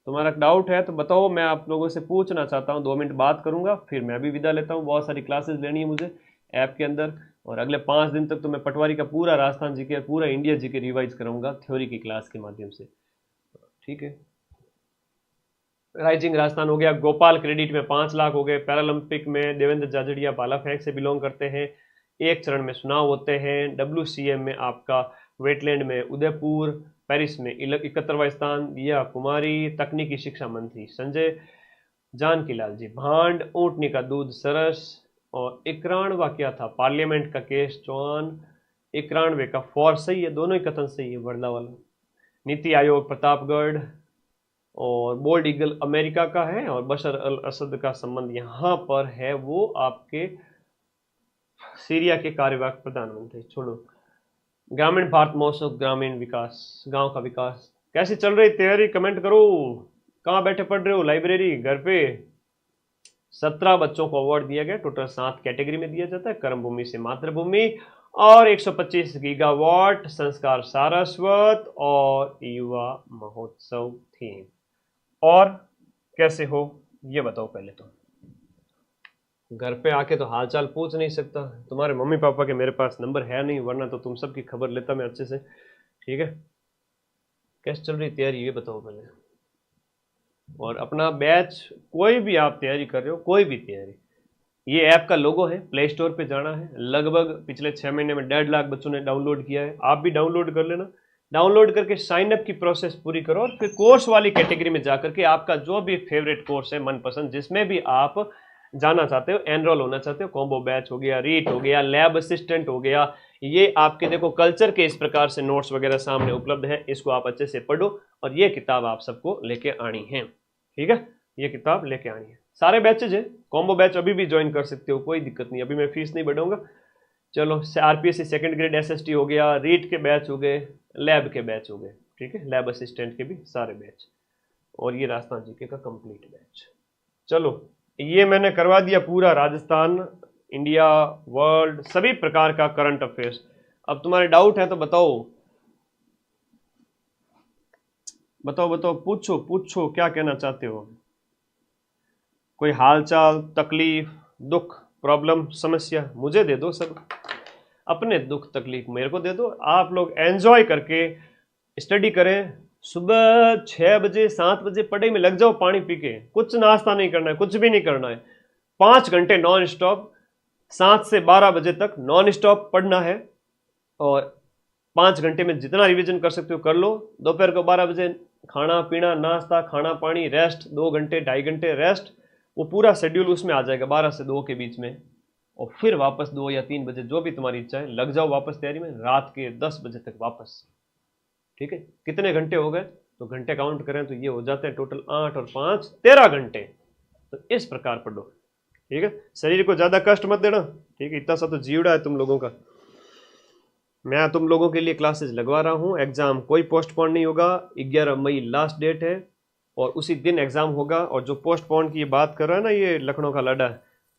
S1: तुम्हारा डाउट है तो बताओ, मैं आप लोगों से पूछना चाहता हूँ, 2 मिनट बात करूंगा फिर मैं भी विदा लेता हूँ। बहुत सारी क्लासेस लेनी है मुझे ऐप के अंदर, और अगले 5 दिन तक तो मैं पटवारी का पूरा राजस्थान जीके, पूरा इंडिया जीके रिवाइज करूंगा थ्योरी की क्लास के माध्यम से, ठीक है। राइजिंग राजस्थान हो गया, गोपाल क्रेडिट में 5 लाख हो गए, पैरालंपिक में देवेंद्र जाजड़िया भाला फेंक से बिलोंग करते हैं, एक चरण में चुनाव होते हैं, WCM में आपका वेटलैंड में उदयपुर, पेरिस में 71वां स्थान, दिया कुमारी तकनीकी शिक्षा मंत्री, संजय जानकीलाल जी भांड, ऊंटनी का दूध सरस, और 91वां क्या था, पार्लियामेंट का केस चौहान, 91वें का फॉर सही है, दोनों ही कथन सही है वर्ला वाला, नीति आयोग प्रतापगढ़, और बोल्ड ईगल अमेरिका का है, और बशर अल असद का संबंध यहाँ पर है वो आपके सीरिया के कार्यवाहक प्रधानमंत्री। छोड़ो, ग्रामीण भारत महोत्सव, ग्रामीण विकास, गांव का विकास, कैसी चल रही तैयारी, कमेंट करो, कहाँ बैठे पढ़ रहे हो, लाइब्रेरी, घर पे। 17 बच्चों को अवार्ड दिया गया, टोटल 7 कैटेगरी में दिया जाता है, कर्म भूमि से मातृभूमि, और 125 गीगावाट संस्कार सारस्वत और युवा महोत्सव थीम। और कैसे हो ये बताओ पहले तो, घर पे आके तो हालचाल पूछ नहीं सकता, तुम्हारे मम्मी पापा के मेरे पास नंबर है नहीं, वरना तो तुम सबकी खबर लेता मैं अच्छे से, ठीक है। कैसे चल रही तैयारी ये बताओ पहले, और अपना बैच कोई भी आप तैयारी कर रहे हो, कोई भी तैयारी, ये ऐप का लोगो है, प्ले स्टोर पे जाना है, लगभग पिछले 6 महीने में 1.5 लाख बच्चों ने डाउनलोड किया है, आप भी डाउनलोड कर लेना, डाउनलोड करके साइन अप की प्रोसेस पूरी करो, और फिर कोर्स वाली कैटेगरी में जाकर के आपका जो भी फेवरेट कोर्स है मनपसंद, जिसमें भी आप जाना चाहते हो, एनरोल होना चाहते हो, कॉम्बो बैच हो गया, रीट हो गया, लैब असिस्टेंट हो गया, ये आपके देखो कल्चर के इस प्रकार से नोट्स वगैरह सामने उपलब्ध है, इसको आप अच्छे से पढ़ो, और ये किताब आप सबको लेके आनी है, ठीक है, ये किताब लेके आनी है। सारे बैचेज है, कॉम्बो बैच अभी भी ज्वाइन कर सकते हो, कोई दिक्कत नहीं, अभी मैं फीस नहीं बढ़ाऊंगा। चलो, RPSC सेकंड ग्रेड SST हो गया, रीट के बैच हो गए, लैब के बैच हो गए, ठीक है, लैब असिस्टेंट के भी सारे बैच, और ये राजस्थान जीके का कंप्लीट बैच। चलो, ये मैंने करवा दिया पूरा राजस्थान, इंडिया, वर्ल्ड, सभी प्रकार का करंट अफेयर्स। अब तुम्हारे डाउट है तो बताओ, बताओ बताओ, पूछो पूछो, क्या कहना चाहते हो, कोई हालचाल, तकलीफ, दुख, प्रॉब्लम, समस्या, मुझे दे दो सब, अपने दुख तकलीफ मेरे को दे दो, आप लोग एंजॉय करके स्टडी करें, सुबह 6 बजे 7 बजे पढ़ाई में लग जाओ, पानी पी के, कुछ नाश्ता नहीं करना है, कुछ भी नहीं करना है, 5 घंटे नॉन स्टॉप, 7 से 12 बजे तक नॉन स्टॉप पढ़ना है, और 5 घंटे में जितना रिवीजन कर सकते हो कर लो, दोपहर को 12 बजे खाना पीना, नाश्ता, खाना पानी, रेस्ट, 2 घंटे 2.5 घंटे रेस्ट, वो पूरा शेड्यूल उसमें आ जाएगा 12 से 2 के बीच में, और फिर वापस 2 या 3 बजे जो भी तुम्हारी इच्छा है लग जाओ वापस तैयारी में, रात के 10 बजे तक वापस, ठीक है। कितने घंटे हो गए, तो घंटे काउंट करें तो ये हो जाते हैं टोटल 8 और 5 13 घंटे, तो इस प्रकार पढ़ो, ठीक है, शरीर को ज्यादा कष्ट मत देना, ठीक है, इतना सा तो जीवड़ा है तुम लोगों का, मैं तुम लोगों के लिए क्लासेस लगवा रहा हूँ, एग्जाम कोई पोस्टपोन नहीं होगा, 11 मई लास्ट डेट है, और उसी दिन एग्जाम होगा, और जो पोस्टपोन की बात कर रहा है ना ये लखनऊ का लड़ा,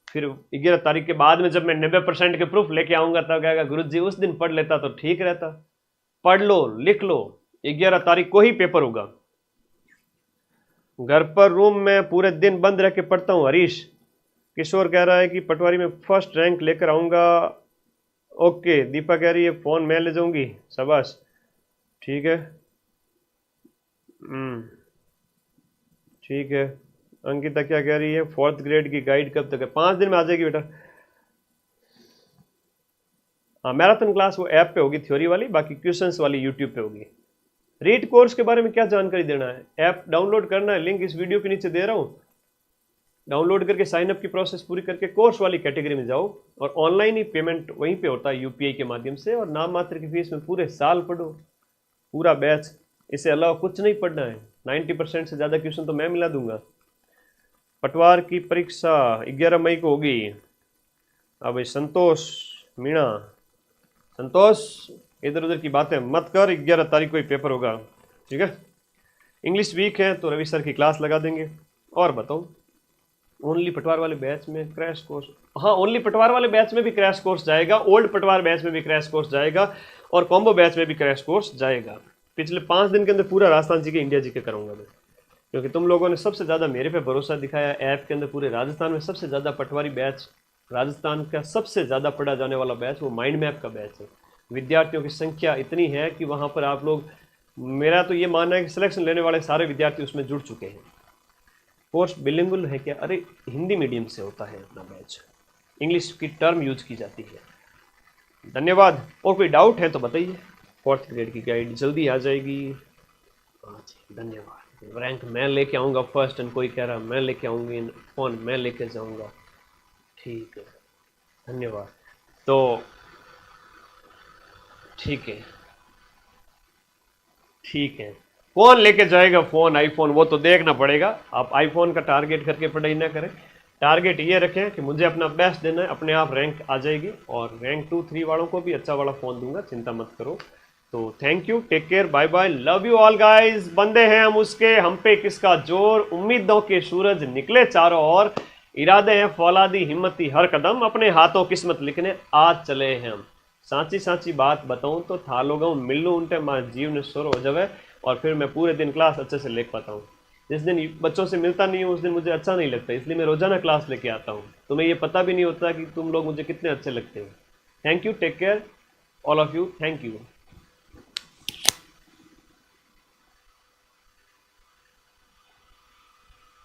S1: फिर 11 तारीख के बाद में जब मैं 90% के प्रूफ लेके आऊंगा तब कहेगा गुरुजी उस दिन पढ़ लेता तो ठीक रहता, पढ़ लो, लिख लो, 11 तारीख को ही पेपर होगा। घर पर रूम में पूरे दिन बंद रह के पढ़ता हूँ, हरीश किशोर कह रहा है कि पटवारी में फर्स्ट रैंक लेकर आऊंगा, ओके, दीपा कह रही है फोन मैं ले जाऊंगी, शाबाश, ठीक है, ठीक है। अंकिता क्या कह रही है, 4th ग्रेड की गाइड कब तक है, 5 दिन में आ जाएगी बेटा, हाँ, मैराथन क्लास वो ऐप पे होगी थ्योरी वाली, बाकी क्वेश्चंस वाली यूट्यूब पे होगी। रीट कोर्स के बारे में क्या जानकारी देना है, ऐप डाउनलोड करना है, लिंक इस वीडियो के नीचे दे रहा हूँ, डाउनलोड करके साइन अप की प्रोसेस पूरी करके कोर्स वाली कैटेगरी में जाओ, और ऑनलाइन ही पेमेंट वहीं पे होता है UPI के माध्यम से, और नाम मात्र की फीस में पूरे साल पढ़ो, पूरा बैच, इससे अलावा कुछ नहीं पढ़ना है, 90% से ज़्यादा क्वेश्चन तो मैं मिला दूंगा। पटवार की परीक्षा 11 मई को होगी, अब संतोष मीणा, संतोष इधर उधर की बातें मत कर, 11 तारीख को ही पेपर होगा, ठीक है। इंग्लिश वीक है तो रवि सर की क्लास लगा देंगे। और बताओ, ओनली पटवार वाले बैच में क्रैश कोर्स, हाँ ओनली पटवार वाले बैच में भी क्रैश कोर्स जाएगा, ओल्ड पटवार बैच में भी क्रैश कोर्स जाएगा, और कॉम्बो बैच में भी क्रैश कोर्स जाएगा। पिछले 5 दिन के अंदर पूरा राजस्थान जी के, इंडिया जी के करूँगा मैं, क्योंकि तुम लोगों ने सबसे ज़्यादा मेरे पे भरोसा दिखाया। ऐप के अंदर पूरे राजस्थान में सबसे ज़्यादा पटवारी बैच, राजस्थान का सबसे ज़्यादा पढ़ा जाने वाला बैच वो माइंड मैप का बैच है। विद्यार्थियों की संख्या इतनी है कि वहाँ पर आप लोग, मेरा तो ये मानना है कि सिलेक्शन लेने वाले सारे विद्यार्थी उसमें जुड़ चुके हैं। कोर्स बिलिंगुअल है क्या? अरे हिंदी मीडियम से होता है अपना बैच, इंग्लिश की टर्म यूज की जाती है। धन्यवाद। और कोई डाउट है तो बताइए। 4th ग्रेड की गाइड जल्दी आ जाएगी। हाँ जी धन्यवाद। रैंक मैं लेके आऊँगा फर्स्ट, एंड कोई कह रहा मैं लेके आऊँगी, फोन मैं लेके जाऊँगा, ठीक है धन्यवाद। तो ठीक है ठीक है, फोन लेके जाएगा, फोन आईफोन वो तो देखना पड़ेगा। आप आईफोन का टारगेट करके पढ़ाई ना करें, टारगेट ये रखें कि मुझे अपना बेस्ट देना है, अपने आप रैंक आ जाएगी। और रैंक 2 3 वालों को भी अच्छा वाला फ़ोन दूंगा, चिंता मत करो। तो thank you, take care, bye bye, love you all guys. बंदे हैं हम उसके, हम पे किसका जोर, उम्मीदों के सूरज निकले चारों ओर, इरादे हैं फौलादी, हिम्मती हर कदम, अपने हाथों किस्मत लिखने आज चले हैं हम। सांची सांची बात बताऊं तो था लोगों मिलूं उनटे माँ जीव ने सुर हो जावे, और फिर मैं पूरे दिन क्लास अच्छे से ले पाता हूँ। जिस दिन बच्चों से मिलता नहीं हूँ उस दिन मुझे अच्छा नहीं लगता, इसलिए मैं रोजाना क्लास लेके आता हूँ। तुम्हें ये पता भी नहीं होता कि तुम लोग मुझे कितने अच्छे लगते हो। Thank you, take care all of you, thank you.